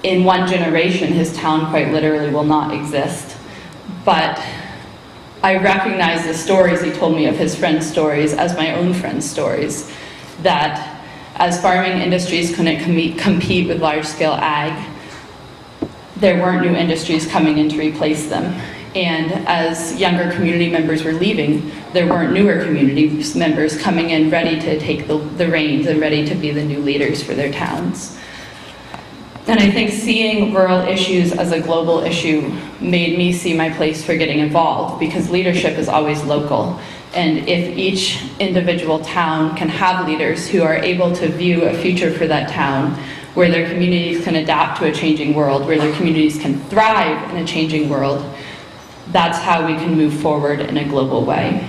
in one generation his town quite literally will not exist. But I recognize the stories he told me of his friends' stories as my own friends' stories, that as farming industries couldn't compete with large-scale ag, there weren't new industries coming in to replace them. And as younger community members were leaving, there weren't newer community members coming in ready to take the reins and ready to be the new leaders for their towns. And I think seeing rural issues as a global issue made me see my place for getting involved, because leadership is always local. And if each individual town can have leaders who are able to view a future for that town, where their communities can adapt to a changing world, where their communities can thrive in a changing world, that's how we can move forward in a global way.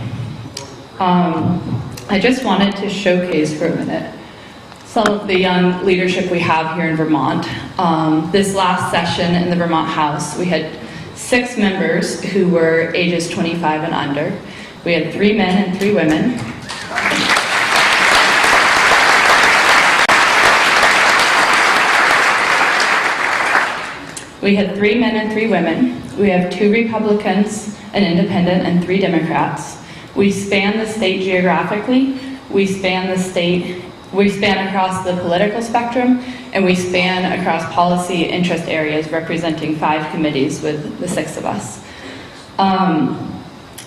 I just wanted to showcase for a minute some of the young leadership we have here in Vermont. This last session in the Vermont House, we had 6 members who were ages 25 and under. We had 3 men and 3 women. We had 3 men and 3 women. We have 2 Republicans, an independent, and 3 Democrats. We span the state geographically. We span across the political spectrum, and we span across policy interest areas, representing 5 committees with the 6 of us.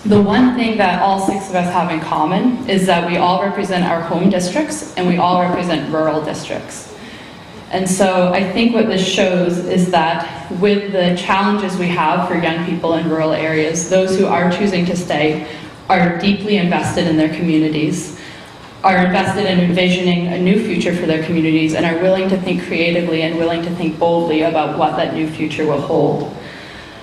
The one thing that all 6 of us have in common is that we all represent our home districts, and we all represent rural districts. And so I think what this shows is that with the challenges we have for young people in rural areas, those who are choosing to stay are deeply invested in their communities, are invested in envisioning a new future for their communities, and are willing to think creatively and willing to think boldly about what that new future will hold.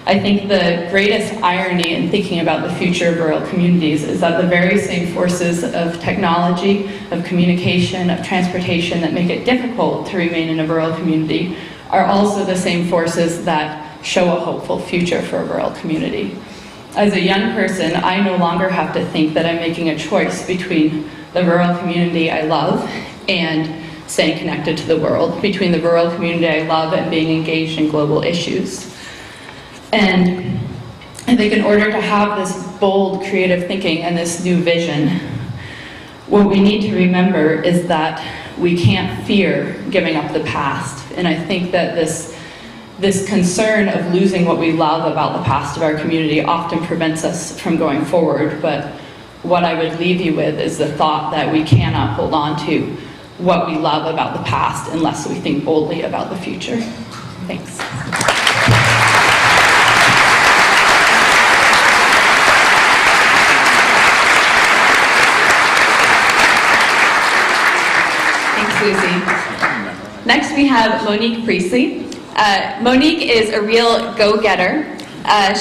I think the greatest irony in thinking about the future of rural communities is that the very same forces of technology, of communication, of transportation that make it difficult to remain in a rural community are also the same forces that show a hopeful future for a rural community. As a young person, I no longer have to think that I'm making a choice between the rural community I love and staying connected to the world, between the rural community I love and being engaged in global issues. And I think in order to have this bold, creative thinking and this new vision, what we need to remember is that we can't fear giving up the past. And I think that this concern of losing what we love about the past of our community often prevents us from going forward. But what I would leave you with is the thought that we cannot hold on to what we love about the past unless we think boldly about the future. Thanks. Thanks, Lucy. Next, we have Monique Priestley. Monique is a real go-getter.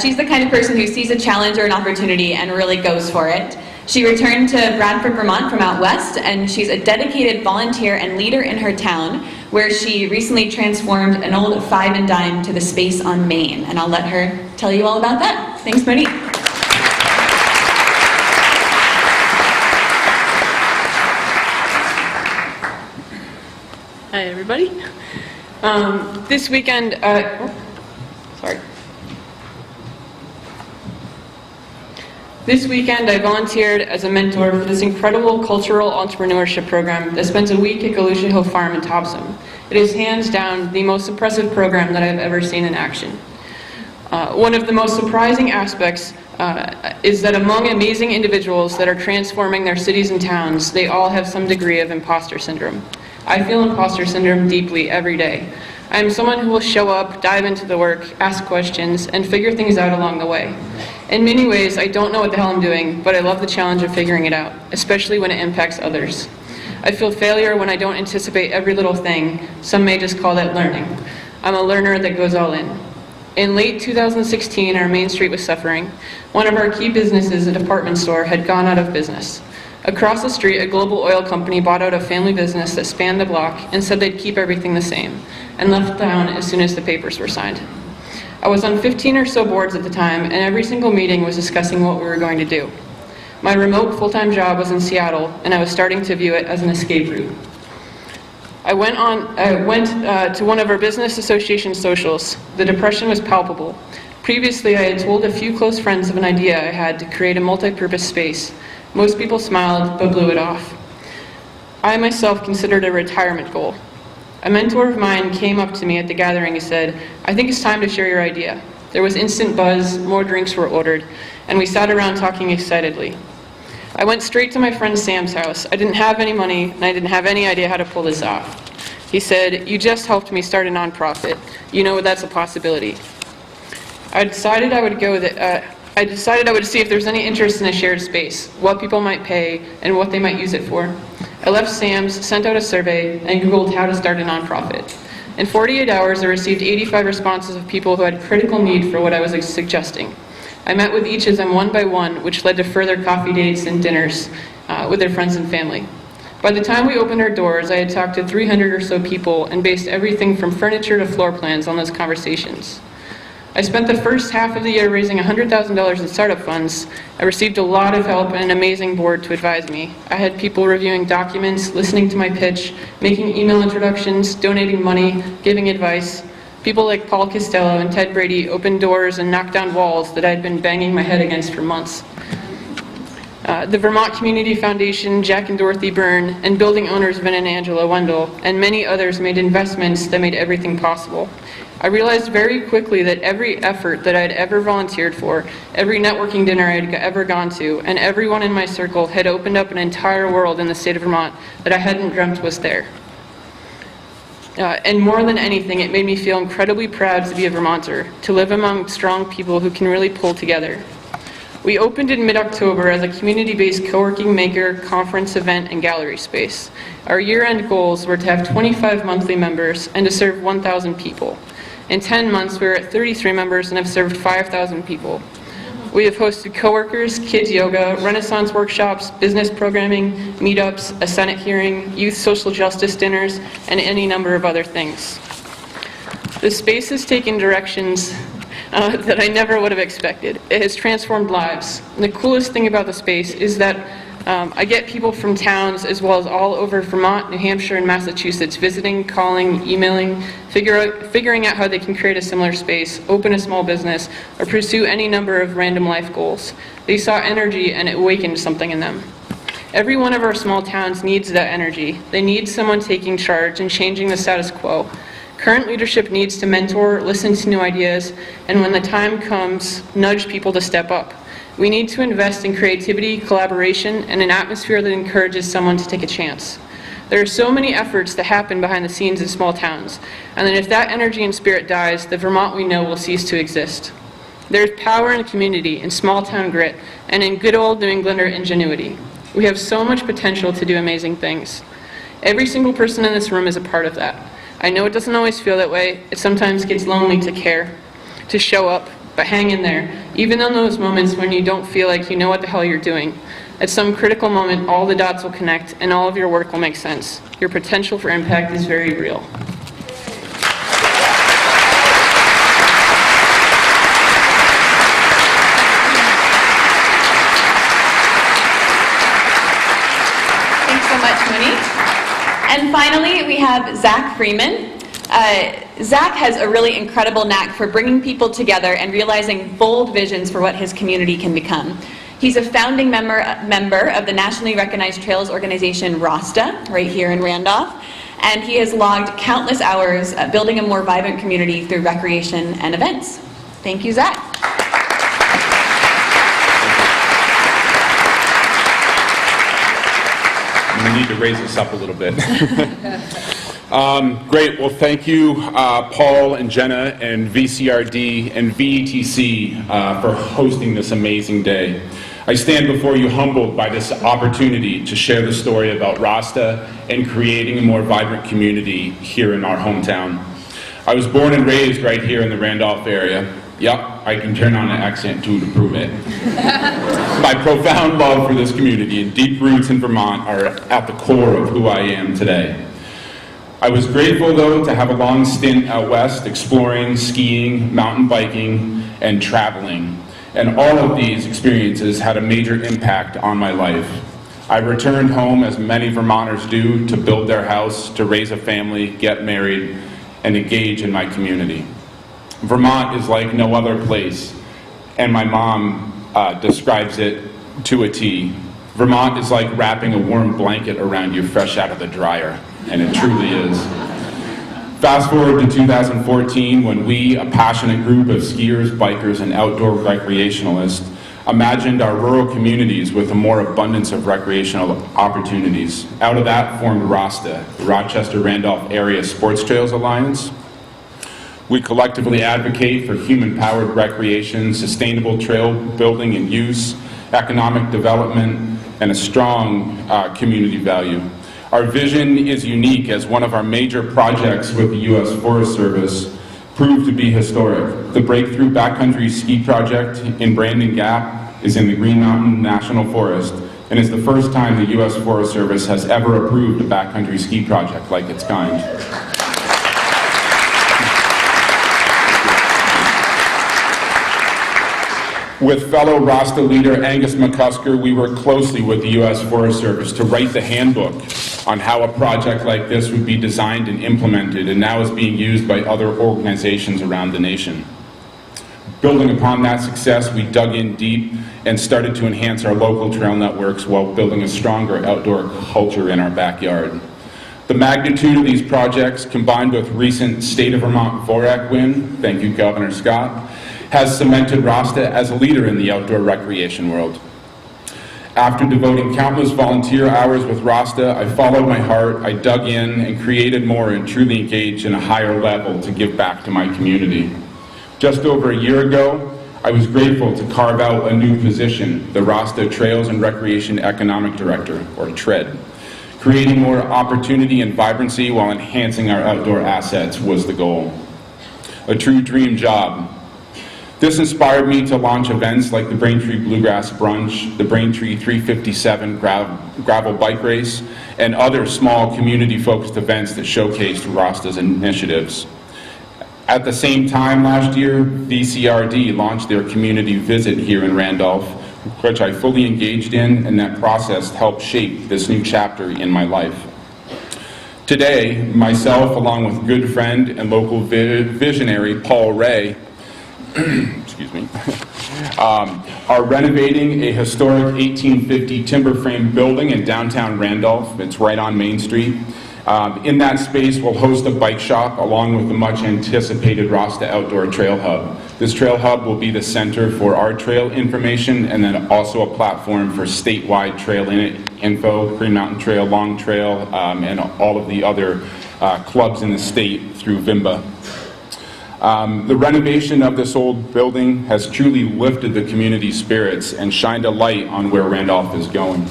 She's the kind of person who sees a challenge or an opportunity and really goes for it. She returned to Bradford, Vermont from out west, and she's a dedicated volunteer and leader in her town, where she recently transformed an old 5 and dime to the space on Main. And I'll let her tell you all about that. Thanks, Monique. Hi, everybody. This weekend, This weekend, I volunteered as a mentor for this incredible cultural entrepreneurship program that spends a week at Galusha Hill Farm in Topsom. It is hands down the most impressive program that I've ever seen in action. One of the most surprising aspects is that among amazing individuals that are transforming their cities and towns, they all have some degree of imposter syndrome. I feel imposter syndrome deeply every day. I am someone who will show up, dive into the work, ask questions, and figure things out along the way. In many ways, I don't know what the hell I'm doing, but I love the challenge of figuring it out, especially when it impacts others. I feel failure when I don't anticipate every little thing. Some may just call that learning. I'm a learner that goes all in. In late 2016, our main street was suffering. One of our key businesses, a department store, had gone out of business. Across the street, a global oil company bought out a family business that spanned the block and said they'd keep everything the same, and left town as soon as the papers were signed. I was on 15 or so boards at the time, and every single meeting was discussing what we were going to do. My remote full-time job was in Seattle, and I was starting to view it as an escape route. I went to one of our business association socials. The depression was palpable. Previously, I had told a few close friends of an idea I had to create a multi-purpose space. Most people smiled, but blew it off. I myself considered a retirement goal. A mentor of mine came up to me at the gathering and said, "I think it's time to share your idea." There was instant buzz, more drinks were ordered, and we sat around talking excitedly. I went straight to my friend Sam's house. I didn't have any money, and I didn't have any idea how to pull this off. He said, "You just helped me start a nonprofit. You know that's a possibility." I decided I would see if there's any interest in a shared space, what people might pay, and what they might use it for. I left Sam's, sent out a survey, and Googled how to start a nonprofit. In 48 hours, I received 85 responses of people who had critical need for what I was suggesting. I met with each of them one by one, which led to further coffee dates and dinners with their friends and family. By the time we opened our doors, I had talked to 300 or so people and based everything from furniture to floor plans on those conversations. I spent the first half of the year raising $100,000 in startup funds. I received a lot of help and an amazing board to advise me. I had people reviewing documents, listening to my pitch, making email introductions, donating money, giving advice. People like Paul Costello and Ted Brady opened doors and knocked down walls that I had been banging my head against for months. The Vermont Community Foundation, Jack and Dorothy Byrne, and building owners Vin and Angela Wendell, and many others made investments that made everything possible. I realized very quickly that every effort that I had ever volunteered for, every networking dinner I had ever gone to, and everyone in my circle had opened up an entire world in the state of Vermont that I hadn't dreamt was there. And more than anything, it made me feel incredibly proud to be a Vermonter, to live among strong people who can really pull together. We opened in mid-October as a community-based co-working maker, conference, event, and gallery space. Our year-end goals were to have 25 monthly members and to serve 1,000 people. In 10 months, we were at 33 members and have served 5,000 people. We have hosted coworkers, kids yoga, Renaissance workshops, business programming, meetups, a Senate hearing, youth social justice dinners, and any number of other things. The space has taken directions that I never would have expected. It has transformed lives. And the coolest thing about the space is that I get people from towns as well as all over Vermont, New Hampshire, and Massachusetts visiting, calling, emailing, figuring out how they can create a similar space, open a small business, or pursue any number of random life goals. They saw energy and it awakened something in them. Every one of our small towns needs that energy. They need someone taking charge and changing the status quo. Current leadership needs to mentor, listen to new ideas, and when the time comes, nudge people to step up. We need to invest in creativity, collaboration, and an atmosphere that encourages someone to take a chance. There are so many efforts that happen behind the scenes in small towns, and then if that energy and spirit dies, the Vermont we know will cease to exist. There's power in community, in small town grit, and in good old New Englander ingenuity. We have so much potential to do amazing things. Every single person in this room is a part of that. I know it doesn't always feel that way. It sometimes gets lonely to care, to show up, but hang in there. Even in those moments when you don't feel like you know what the hell you're doing. At some critical moment, all the dots will connect and all of your work will make sense. Your potential for impact is very real. Thanks so much, Monique. And finally, we have Zach Freeman. Zach has a really incredible knack for bringing people together and realizing bold visions for what his community can become. He's a founding member of the nationally recognized trails organization RASTA, right here in Randolph, and he has logged countless hours building a more vibrant community through recreation and events. Thank you, Zach. We need to raise this up a little bit. Great. Well, thank you, Paul and Jenna and VCRD and VETC for hosting this amazing day. I stand before you humbled by this opportunity to share the story about RASTA and creating a more vibrant community here in our hometown. I was born and raised right here in the Randolph area. Yep, I can turn on an accent too to prove it. My profound love for this community and deep roots in Vermont are at the core of who I am today. I was grateful, though, to have a long stint out west exploring, skiing, mountain biking, and traveling. And all of these experiences had a major impact on my life. I returned home, as many Vermonters do, to build their house, to raise a family, get married, and engage in my community. Vermont is like no other place, and my mom describes it to a T. Vermont is like wrapping a warm blanket around you fresh out of the dryer, and it truly is. Fast forward to 2014, when we, a passionate group of skiers, bikers, and outdoor recreationalists, imagined our rural communities with a more abundance of recreational opportunities. Out of that formed RASTA, the Rochester-Randolph Area Sports Trails Alliance. We collectively advocate for human-powered recreation, sustainable trail building and use, economic development, and a strong community value. Our vision is unique, as one of our major projects with the U.S. Forest Service proved to be historic. The Breakthrough Backcountry Ski Project in Brandon Gap is in the Green Mountain National Forest, and is the first time the U.S. Forest Service has ever approved a backcountry ski project like its kind. With fellow RASTA leader Angus McCusker, we worked closely with the U.S. Forest Service to write the handbook on how a project like this would be designed and implemented, and now is being used by other organizations around the nation. Building upon that success, we dug in deep and started to enhance our local trail networks while building a stronger outdoor culture in our backyard. The magnitude of these projects, combined with recent State of Vermont VORAC win, thank you, Governor Scott, has cemented RASTA as a leader in the outdoor recreation world. After devoting countless volunteer hours with RASTA, I followed my heart, I dug in and created more and truly engaged in a higher level to give back to my community. Just over a year ago, I was grateful to carve out a new position, the RASTA Trails and Recreation Economic Director, or TRED. Creating more opportunity and vibrancy while enhancing our outdoor assets was the goal. A true dream job. This inspired me to launch events like the Braintree Bluegrass Brunch, the Braintree 357 gravel bike race, and other small community-focused events that showcased RASTA's initiatives. At the same time last year, VCRD launched their community visit here in Randolph, which I fully engaged in, and that process helped shape this new chapter in my life. Today, myself, along with good friend and local visionary Paul Ray, excuse me, are renovating a historic 1850 timber frame building in downtown Randolph. It's right on Main Street. In that space, we'll host a bike shop along with the much-anticipated RASTA Outdoor Trail Hub. This Trail Hub will be the center for our trail information and then also a platform for statewide trail info, Green Mountain Trail, Long Trail, and all of the other clubs in the state through VIMBA. The renovation of this old building has truly lifted the community spirits and shined a light on where Randolph is going.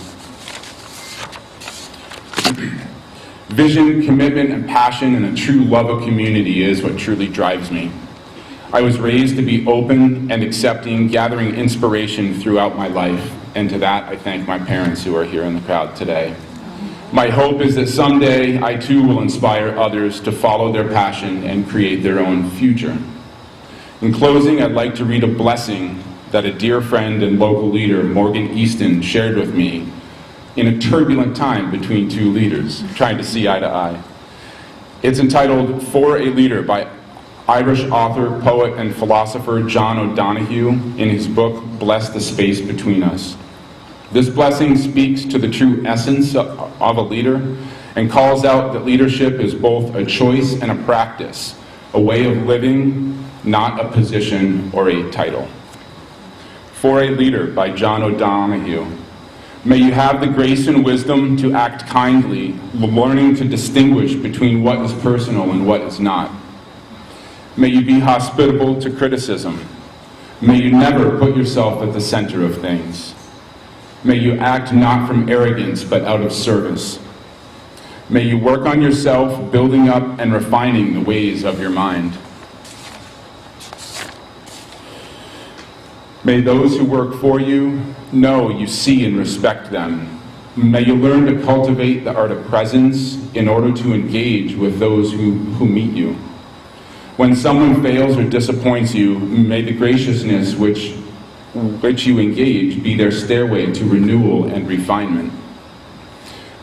Vision, commitment, and passion, and a true love of community is what truly drives me. I was raised to be open and accepting, gathering inspiration throughout my life, and to that I thank my parents who are here in the crowd today. My hope is that someday I too will inspire others to follow their passion and create their own future. In closing, I'd like to read a blessing that a dear friend and local leader, Morgan Easton, shared with me in a turbulent time between two leaders trying to see eye to eye. It's entitled "For a Leader" by Irish author, poet, and philosopher John O'Donohue in his book, Bless the Space Between Us. This blessing speaks to the true essence of a leader and calls out that leadership is both a choice and a practice, a way of living, not a position or a title. For a Leader by John O'Donohue. May you have the grace and wisdom to act kindly, learning to distinguish between what is personal and what is not. May you be hospitable to criticism. May you never put yourself at the center of things. May you act not from arrogance, but out of service. May you work on yourself, building up and refining the ways of your mind. May those who work for you know you see and respect them. May you learn to cultivate the art of presence in order to engage with those who meet you. When someone fails or disappoints you, may the graciousness which you engage be their stairway to renewal and refinement.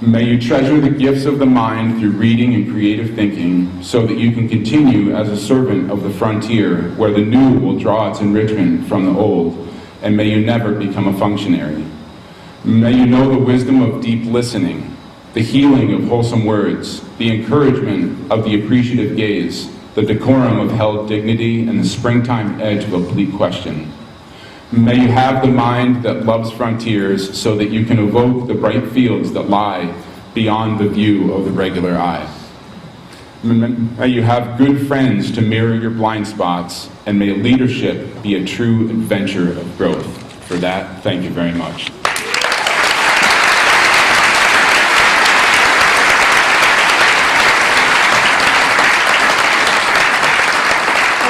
May you treasure the gifts of the mind through reading and creative thinking so that you can continue as a servant of the frontier where the new will draw its enrichment from the old, and may you never become a functionary. May you know the wisdom of deep listening, the healing of wholesome words, the encouragement of the appreciative gaze, the decorum of held dignity, and the springtime edge of oblique question. May you have the mind that loves frontiers so that you can evoke the bright fields that lie beyond the view of the regular eye. May you have good friends to mirror your blind spots, and may leadership be a true adventure of growth. For that, thank you very much.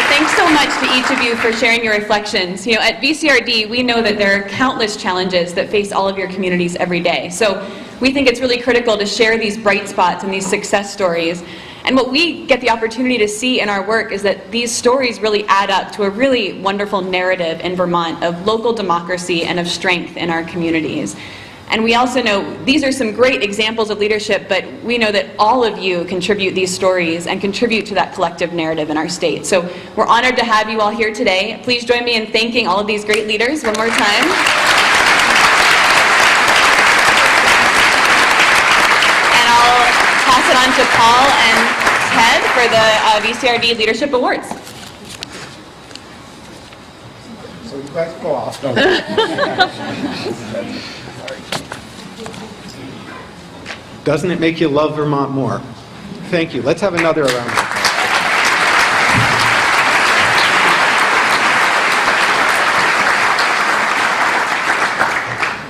Thanks so much to each of you for sharing your reflections. You know, at VCRD, we know that there are countless challenges that face all of your communities every day. So we think it's really critical to share these bright spots and these success stories. And what we get the opportunity to see in our work is that these stories really add up to a really wonderful narrative in Vermont of local democracy and of strength in our communities. And we also know these are some great examples of leadership, but we know that all of you contribute these stories and contribute to that collective narrative in our state. So we're honored to have you all here today. Please join me in thanking all of these great leaders one more time. And I'll pass it on to Paul and Ted for the VCRD Leadership Awards. So you guys go off. Doesn't it make you love Vermont more? Thank you. Let's have another round of applause.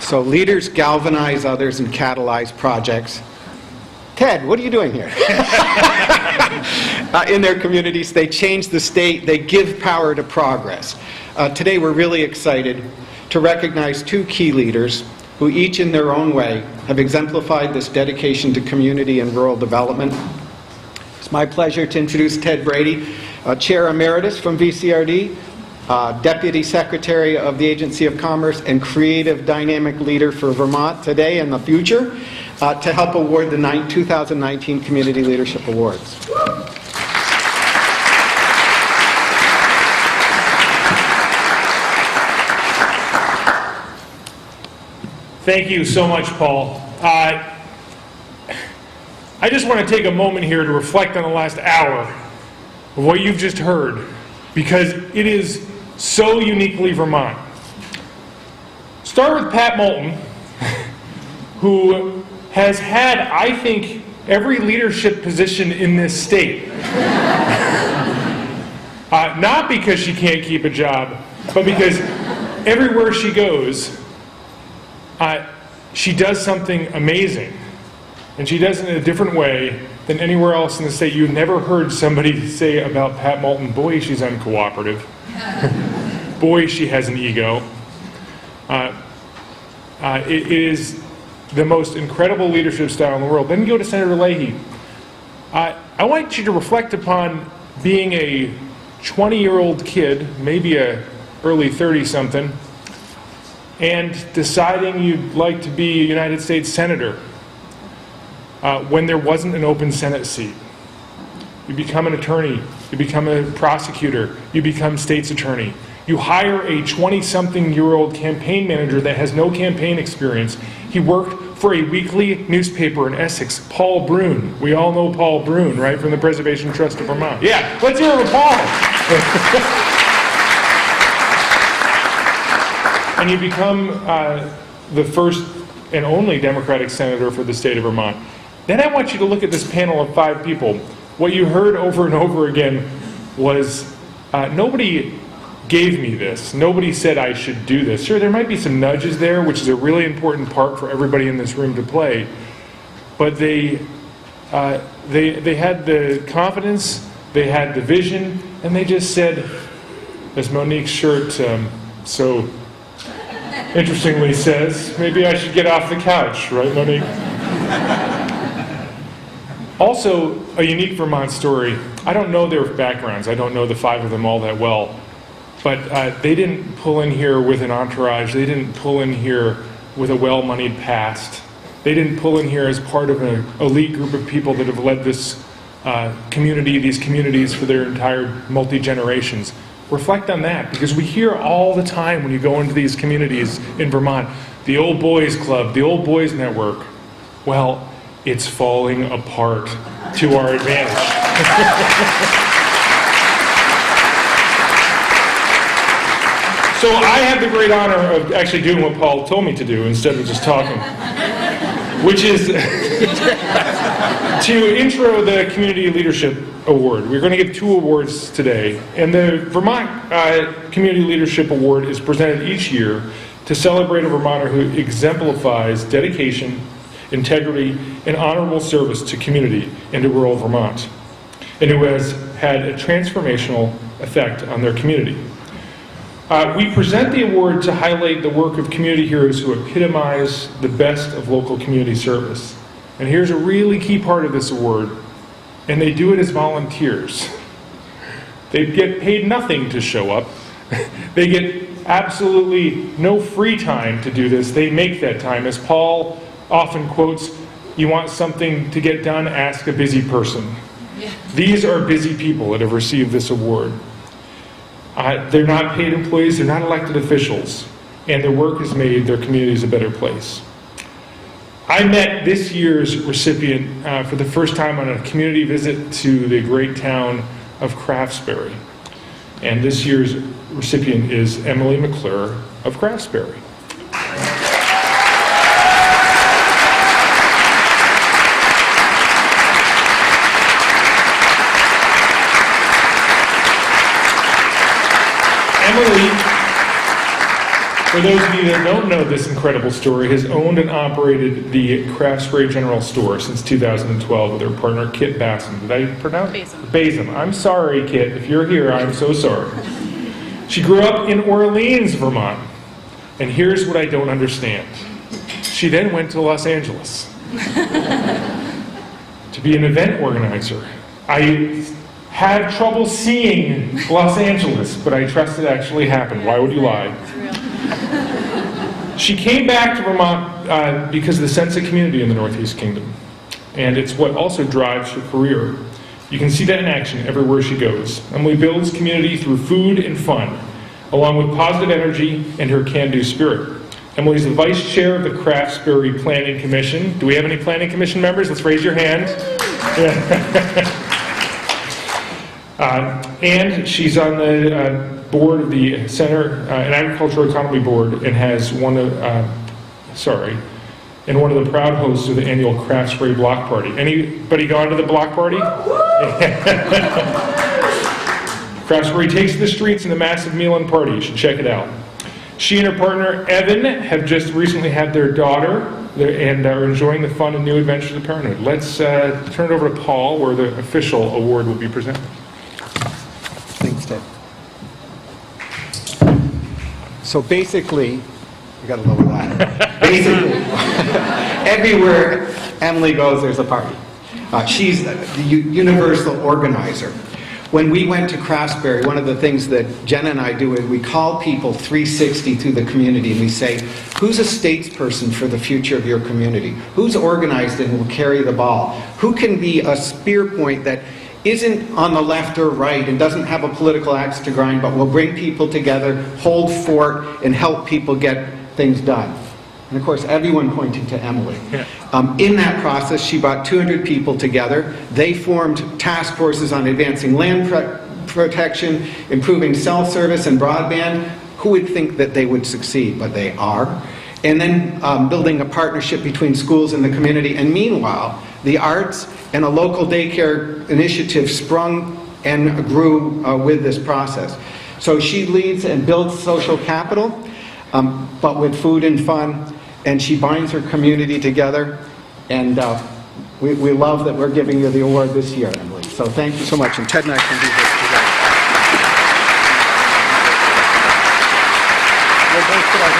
So leaders galvanize others and catalyze projects. Ted, what are you doing here? In their communities, they change the state, they give power to progress. Today we're really excited to recognize two key leaders who each in their own way have exemplified this dedication to community and rural development. It's my pleasure to introduce Ted Brady, Chair Emeritus from VCRD, Deputy Secretary of the Agency of Commerce, and creative dynamic leader for Vermont today and the future, to help award the 2019 Community Leadership Awards. Thank you so much, Paul. I just want to take a moment here to reflect on the last hour of what you've just heard, because it is so uniquely Vermont. Start with Pat Moulton, who has had, I think, every leadership position in this state. Not because she can't keep a job, but because everywhere she goes, she does something amazing. And she does it in a different way than anywhere else in the state. You've never heard somebody say about Pat Moulton, boy, she's uncooperative. Boy, she has an ego. It is the most incredible leadership style in the world. Then you go to Senator Leahy. I want you to reflect upon being a 20-year-old kid, maybe a early 30-something, and deciding you'd like to be a United States Senator when there wasn't an open Senate seat. You become an attorney, you become a prosecutor, you become state's attorney. You hire a 20-something-year-old campaign manager that has no campaign experience. He worked for a weekly newspaper in Essex, Paul Brune. We all know Paul Brune, right, from the Preservation Trust of Vermont. Yeah, let's hear it for Paul. And you become the first and only Democratic senator for the state of Vermont. Then I want you to look at this panel of 5 people. What you heard over and over again was nobody gave me this. Nobody said I should do this. Sure, there might be some nudges there, which is a really important part for everybody in this room to play. But they had the confidence, they had the vision, and they just said, as Monique's shirt so interestingly says, maybe I should get off the couch, right, Monique? Also, a unique Vermont story. I don't know their backgrounds. I don't know the 5 of them all that well. But they didn't pull in here with an entourage. They didn't pull in here with a well-moneyed past. They didn't pull in here as part of an elite group of people that have led this community, these communities for their entire multi-generations. Reflect on that, because we hear all the time when you go into these communities in Vermont, the old boys club, the old boys network. Well, it's falling apart to our advantage. So I have the great honor of actually doing what Paul told me to do instead of just talking, which is to intro the Community Leadership Award. We're going to give 2 awards today, and the Vermont Community Leadership Award is presented each year to celebrate a Vermonter who exemplifies dedication, integrity, and honorable service to community and to rural Vermont, and who has had a transformational effect on their community. We present the award to highlight the work of community heroes who epitomize the best of local community service. And here's a really key part of this award, and they do it as volunteers. They get paid nothing to show up. They get absolutely no free time to do this. They make that time. As Paul often quotes, you want something to get done, ask a busy person. Yeah. These are busy people that have received this award. They're not paid employees, they're not elected officials, and their work has made their communities a better place. I met this year's recipient for the first time on a community visit to the great town of Craftsbury. And this year's recipient is Emily Maclure of Craftsbury. Emily, for those of you that don't know this incredible story, has owned and operated the Craftsbury General Store since 2012 with her partner Kit Basson. Did I pronounce it? Basum. I'm sorry, Kit. If you're here, I'm so sorry. She grew up in Orleans, Vermont. And here's what I don't understand. She then went to Los Angeles to be an event organizer. I had trouble seeing Los Angeles, but I trust it actually happened. Why would you lie? She came back to Vermont because of the sense of community in the Northeast Kingdom. And it's what also drives her career. You can see that in action everywhere she goes. Emily builds community through food and fun, along with positive energy and her can-do spirit. Emily's the vice chair of the Craftsbury Planning Commission. Do we have any Planning Commission members? Let's raise your hand. And she's on the board of the Center and Agricultural Economy Board and has one of the proud hosts of the annual Craftsbury Block Party. Anybody gone to the block party? Craftsbury takes to the streets in the massive meal and party. You should check it out. She and her partner, Evan, have just recently had their daughter and are enjoying the fun and new adventures of parenthood. Let's turn it over to Paul, where the official award will be presented. Thanks, Ted. So basically, we got a lower ladder. Basically, everywhere Emily goes, there's a party. She's the universal organizer. When we went to Craftsbury, one of the things that Jenna and I do is we call people 360 through the community and we say, who's a statesperson for the future of your community? Who's organized and will carry the ball? Who can be a spear point that isn't on the left or right and doesn't have a political axe to grind, but will bring people together, hold fort, and help people get things done? And of course, everyone pointing to Emily. Yeah. In that process, she brought 200 people together. They formed task forces on advancing land protection, improving cell service and broadband. Who would think that they would succeed? But they are. And then building a partnership between schools and the community. And meanwhile, the arts and a local daycare initiative sprung and grew with this process. So she leads and builds social capital, but with food and fun. And she binds her community together, and we love that we're giving you the award this year, Emily. So thank you so much, and Ted and I can do this together. We'll both put our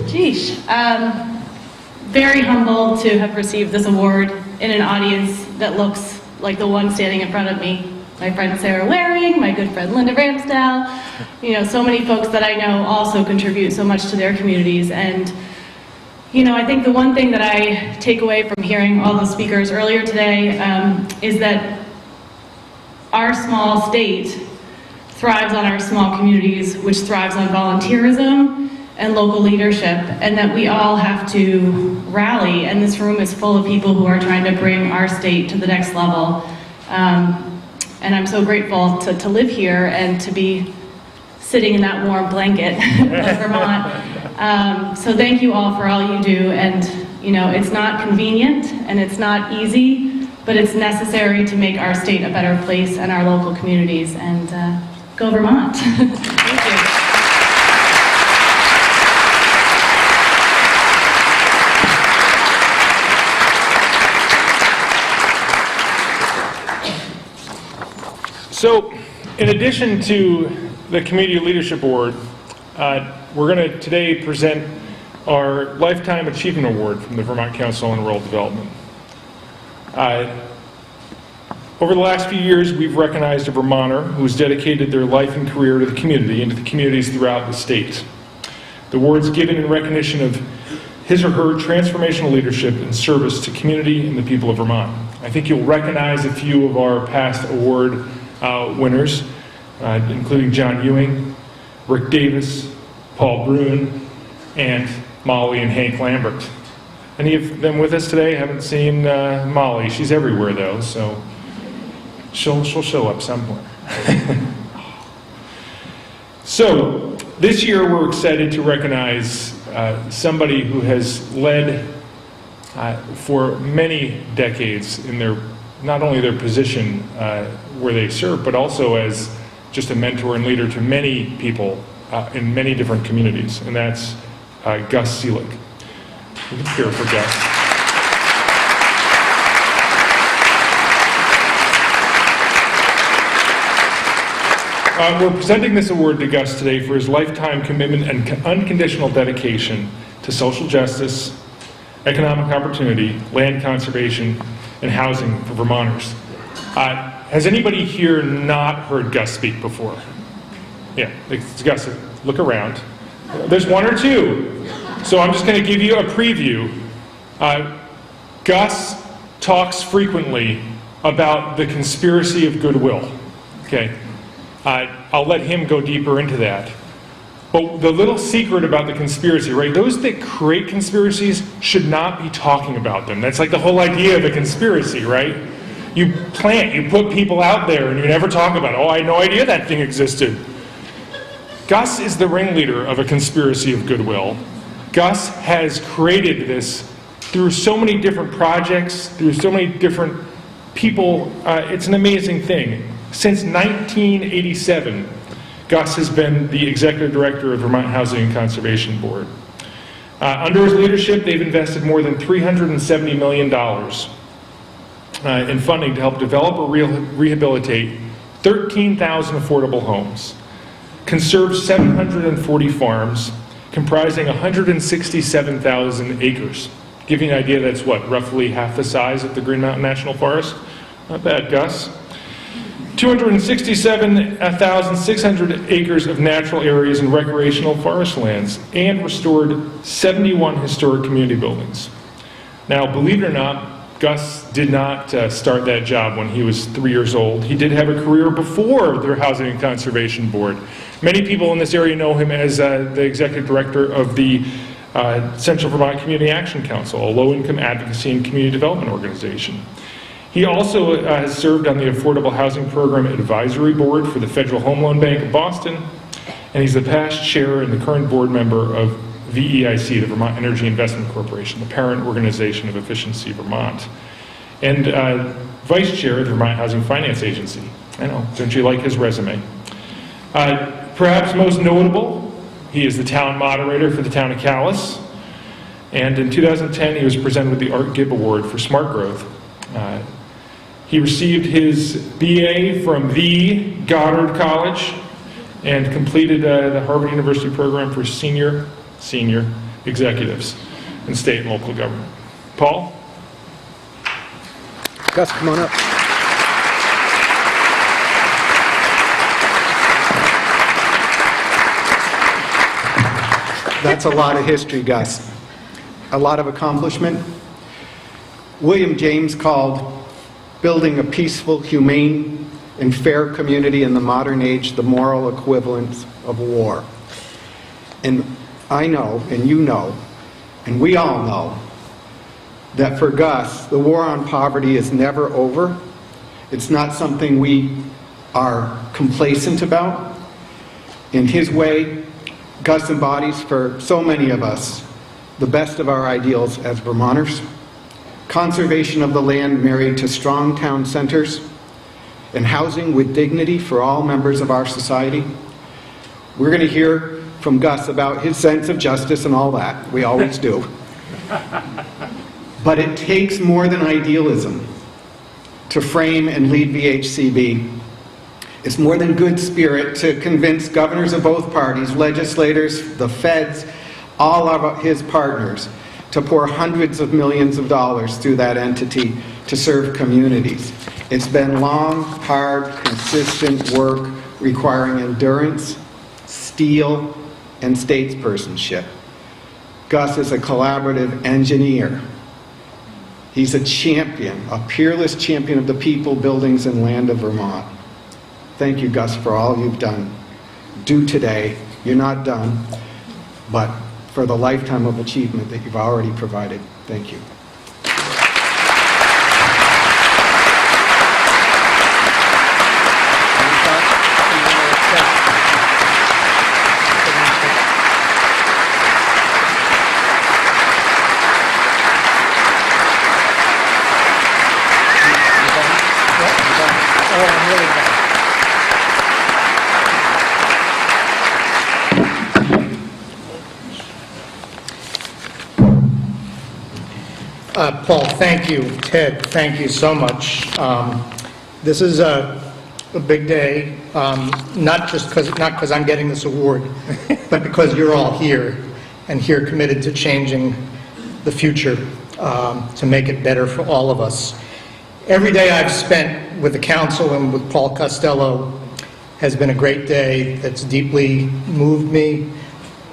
Geesh. Very humbled to have received this award in an audience that looks like the one standing in front of me. My friend Sarah Waring, my good friend Linda Ramsdale, so many folks that I know also contribute so much to their communities. And, I think the one thing that I take away from hearing all the speakers earlier today is that our small state thrives on our small communities, which thrives on volunteerism and local leadership, and that we all have to rally, and this room is full of people who are trying to bring our state to the next level. And I'm so grateful to live here and to be sitting in that warm blanket of Vermont. So thank you all for all you do, and it's not convenient and it's not easy, but it's necessary to make our state a better place and our local communities, and go Vermont. Thank you. So, in addition to the Community Leadership Award, we're going to today present our Lifetime Achievement Award from the Vermont Council on Rural Development. Over the last few years, we've recognized a Vermonter who's dedicated their life and career to the community and to the communities throughout the state. The award's given in recognition of his or her transformational leadership and service to community and the people of Vermont. I think you'll recognize a few of our past award winners, including John Ewing, Rick Davis, Paul Bruin, and Molly and Hank Lambert. Any of them with us today? Haven't seen Molly. She's everywhere though, so she'll show up somewhere. So this year we're excited to recognize somebody who has led for many decades in not only their position where they serve, but also as just a mentor and leader to many people in many different communities, and that's Gus Seelig. We can hear for Gus. We're presenting this award to Gus today for his lifetime commitment and unconditional dedication to social justice, economic opportunity, land conservation, and housing for Vermonters. Has anybody here not heard Gus speak before? Yeah, it's Gus. Look around. There's one or two. So I'm just going to give you a preview. Gus talks frequently about the conspiracy of goodwill. Okay, I'll let him go deeper into that. But the little secret about the conspiracy, right? Those that create conspiracies should not be talking about them. That's like the whole idea of a conspiracy, right? You put people out there and you never talk about it. Oh, I had no idea that thing existed. Gus is the ringleader of a conspiracy of goodwill. Gus has created this through so many different projects, through so many different people. It's an amazing thing. Since 1987, Gus has been the executive director of Vermont Housing and Conservation Board. Under his leadership, they've invested more than $370 million in funding to help develop or rehabilitate 13,000 affordable homes, conserve 740 farms, comprising 167,000 acres. Give you an idea, that's what, roughly half the size of the Green Mountain National Forest? Not bad, Gus. 267,600 acres of natural areas and recreational forest lands, and restored 71 historic community buildings. Now, believe it or not, Gus did not start that job when he was 3 years old. He did have a career before the Housing and Conservation Board. Many people in this area know him as the executive director of the Central Vermont Community Action Council, a low-income advocacy and community development organization. He also has served on the Affordable Housing Program Advisory Board for the Federal Home Loan Bank of Boston, and he's the past chair and the current board member of VEIC, the Vermont Energy Investment Corporation, the parent organization of Efficiency Vermont, and vice chair of the Vermont Housing Finance Agency. I know, don't you like his resume? Perhaps most notable, he is the town moderator for the town of Calais, and in 2010 he was presented with the Art Gibb Award for Smart Growth. He received his BA from the Goddard College and completed the Harvard University program for senior executives in state and local government. Paul? Gus, come on up. That's a lot of history, Gus. A lot of accomplishment. William James called building a peaceful, humane, and fair community in the modern age the moral equivalent of war. And I know, and you know, and we all know, that for Gus, the war on poverty is never over. It's not something we are complacent about. In his way, Gus embodies for so many of us the best of our ideals as Vermonters. Conservation of the land married to strong town centers, and housing with dignity for all members of our society. We're going to hear from Gus about his sense of justice and all that. We always do. But it takes more than idealism to frame and lead VHCB. It's more than good spirit to convince governors of both parties, legislators, the feds, all of his partners, to pour hundreds of millions of dollars through that entity to serve communities. It's been long, hard, consistent work requiring endurance, steel, and statespersonship. Gus is a collaborative engineer. He's a champion, a peerless champion of the people, buildings, and land of Vermont. Thank you, Gus, for all you've done. Do today. You're not done, but for the lifetime of achievement that you've already provided. Thank you. Paul, thank you. Ted, thank you so much. This is a big day, not because I'm getting this award, but because you're all here and here committed to changing the future to make it better for all of us. Every day I've spent with the council and with Paul Costello has been a great day that's deeply moved me,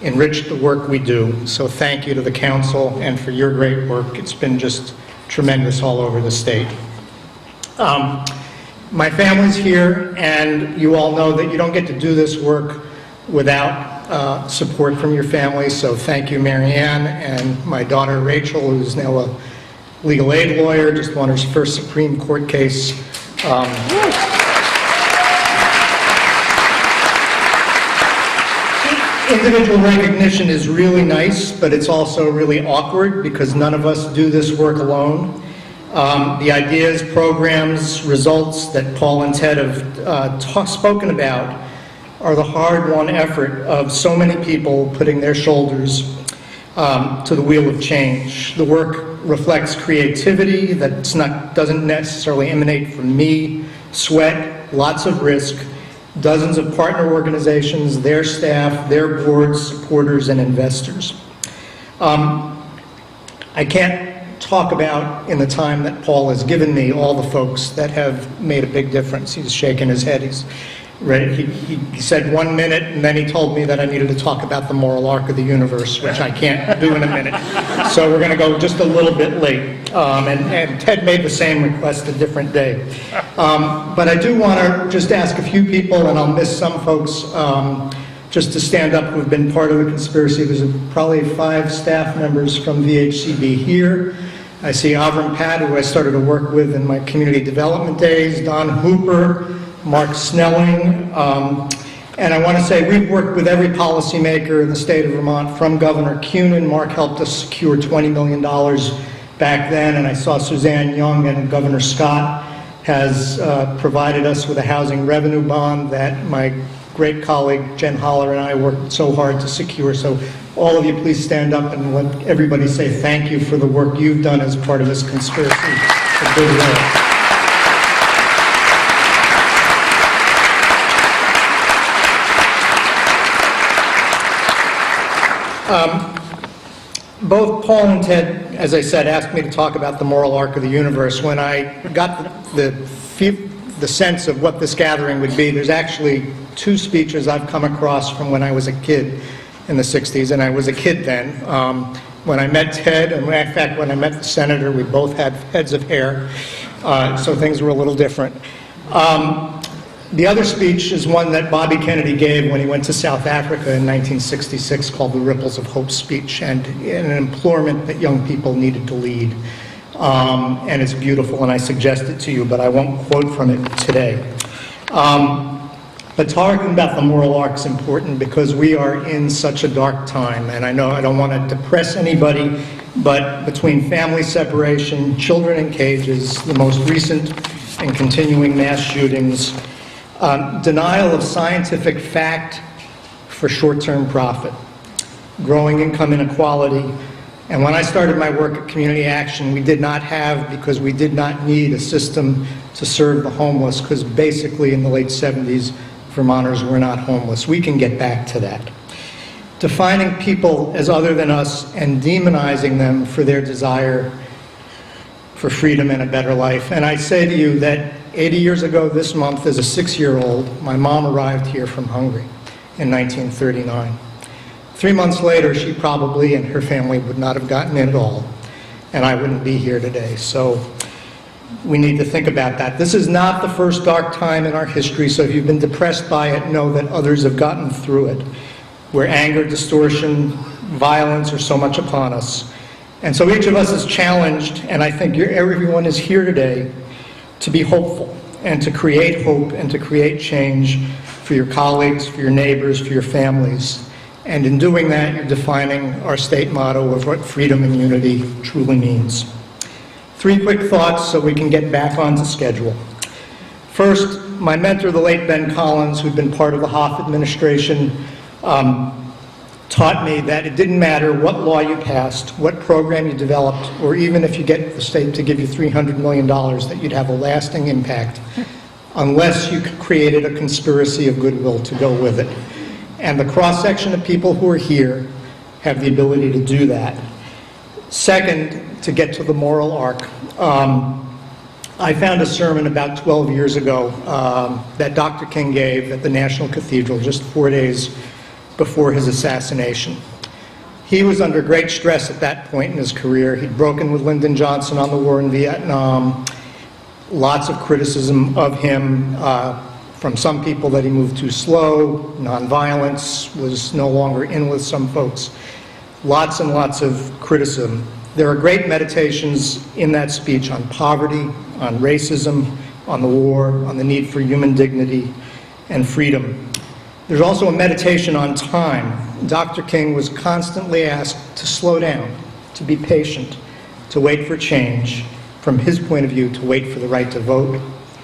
enriched the work we do. So thank you to the council and for your great work. It's been just tremendous all over the state. My family's here, and you all know that you don't get to do this work without support from your family. So thank you, Mary Ann, and my daughter Rachel, who's now a legal aid lawyer, just won her first Supreme Court case. Individual recognition is really nice, but it's also really awkward because none of us do this work alone. The ideas, programs, results that Paul and Ted have spoken about are the hard-won effort of so many people putting their shoulders to the wheel of change. The work reflects creativity that doesn't necessarily emanate from me, sweat, lots of risk, dozens of partner organizations, their staff, their boards, supporters, and investors. I can't talk about, in the time that Paul has given me, all the folks that have made a big difference. He's shaking his head. He's ready. He said 1 minute, and then he told me that I needed to talk about the moral arc of the universe, which I can't do in a minute. So we're going to go just a little bit late. And Ted made the same request a different day. But I do want to just ask a few people, and I'll miss some folks, just to stand up who've been part of the conspiracy. There's probably 5 staff members from VHCB here. I see Avram Pad, who I started to work with in my community development days, Don Hooper, Mark Snelling, and I want to say we've worked with every policymaker in the state of Vermont, from Governor Cunin. Mark helped us secure $20 million back then, and I saw Suzanne Young, and Governor Scott has provided us with a housing revenue bond that my great colleague Jen Holler and I worked so hard to secure. So all of you, please stand up and let everybody say thank you for the work you've done as part of this conspiracy for goodwill. Both Paul and Ted, as I said, asked me to talk about the moral arc of the universe. When I got the sense of what this gathering would be, there's actually 2 speeches I've come across from when I was a kid in the 60s, and I was a kid then. When I met Ted, and in fact, when I met the senator, we both had heads of hair, so things were a little different. The other speech is one that Bobby Kennedy gave when he went to South Africa in 1966, called the Ripples of Hope speech, and an implorement that young people needed to lead. And it's beautiful, and I suggest it to you, but I won't quote from it today. But talking about the moral arc is important because we are in such a dark time, and I know I don't want to depress anybody, but between family separation, children in cages, the most recent and continuing mass shootings, denial of scientific fact for short-term profit, growing income inequality. And when I started my work at Community Action, we did not have, because we did not need a system to serve the homeless, because basically in the late 70s, Vermonters were not homeless. We can get back to that. Defining people as other than us and demonizing them for their desire for freedom and a better life. And I say to you that 80 years ago this month, as a 6-year-old, my mom arrived here from Hungary in 1939. 3 months later, she probably and her family would not have gotten in at all, and I wouldn't be here today. So we need to think about that. This is not the first dark time in our history, so if you've been depressed by it, know that others have gotten through it, where anger, distortion, violence are so much upon us. And so each of us is challenged, and I think everyone is here today to be hopeful and to create hope and to create change for your colleagues, for your neighbors, for your families. And in doing that, you're defining our state motto of what freedom and unity truly means. 3 quick thoughts so we can get back onto schedule. First, my mentor, the late Ben Collins, who'd been part of the Hoff administration, taught me that it didn't matter what law you passed, what program you developed, or even if you get the state to give you $300 million, that you'd have a lasting impact unless you created a conspiracy of goodwill to go with it. And the cross-section of people who are here have the ability to do that. Second, to get to the moral arc, I found a sermon about 12 years ago that Dr. King gave at the National Cathedral, just 4 days before his assassination. He was under great stress at that point in his career. He'd broken with Lyndon Johnson on the war in Vietnam. Lots of criticism of him from some people that he moved too slow, nonviolence was no longer in with some folks. Lots and lots of criticism. There are great meditations in that speech on poverty, on racism, on the war, on the need for human dignity and freedom. There's also a meditation on time. Dr. King was constantly asked to slow down, to be patient, to wait for change. From his point of view, to wait for the right to vote,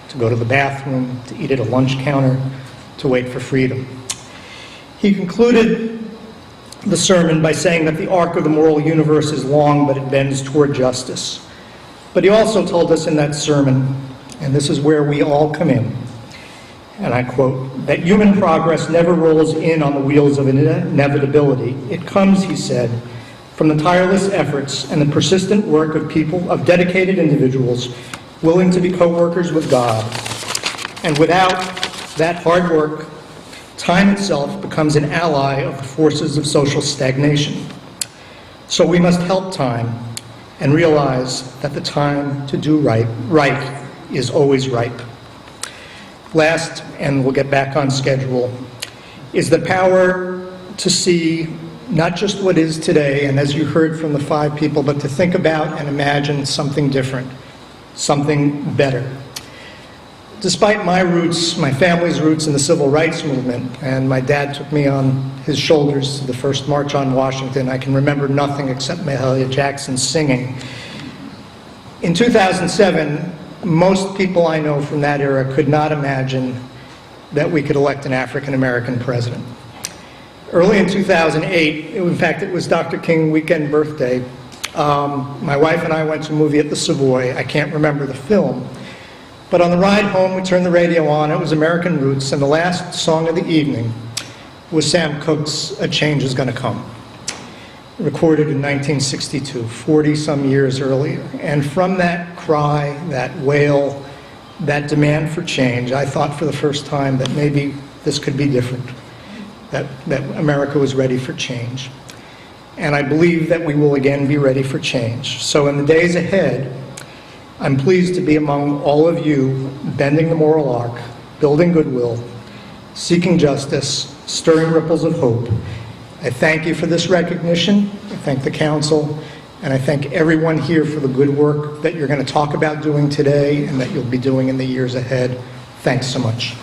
to go to the bathroom, to eat at a lunch counter, to wait for freedom. He concluded the sermon by saying that the arc of the moral universe is long, but it bends toward justice. But he also told us in that sermon, and this is where we all come in, and I quote, that human progress never rolls in on the wheels of inevitability. It comes, he said, from the tireless efforts and the persistent work of people, of dedicated individuals, willing to be co-workers with God. And without that hard work, time itself becomes an ally of the forces of social stagnation. So we must help time and realize that the time to do right is always ripe. Last, and we'll get back on schedule, is the power to see not just what is today, and as you heard from the 5 people, but to think about and imagine something different, something better. Despite my roots, my family's roots in the civil rights movement, and my dad took me on his shoulders to the first March on Washington, I can remember nothing except Mahalia Jackson singing. In 2007, most people I know from that era could not imagine that we could elect an African-American president. Early in 2008, in fact, it was Dr. King weekend birthday, my wife and I went to a movie at the Savoy. I can't remember the film. But on the ride home, we turned the radio on. It was American Roots, and the last song of the evening was Sam Cooke's A Change Is Gonna Come, recorded in 1962, 40-some years earlier. And from that cry, that wail, that demand for change, I thought for the first time that maybe this could be different, that America was ready for change. And I believe that we will again be ready for change. So in the days ahead, I'm pleased to be among all of you, bending the moral arc, building goodwill, seeking justice, stirring ripples of hope. I thank you for this recognition. I thank the council, and I thank everyone here for the good work that you're going to talk about doing today and that you'll be doing in the years ahead. Thanks so much.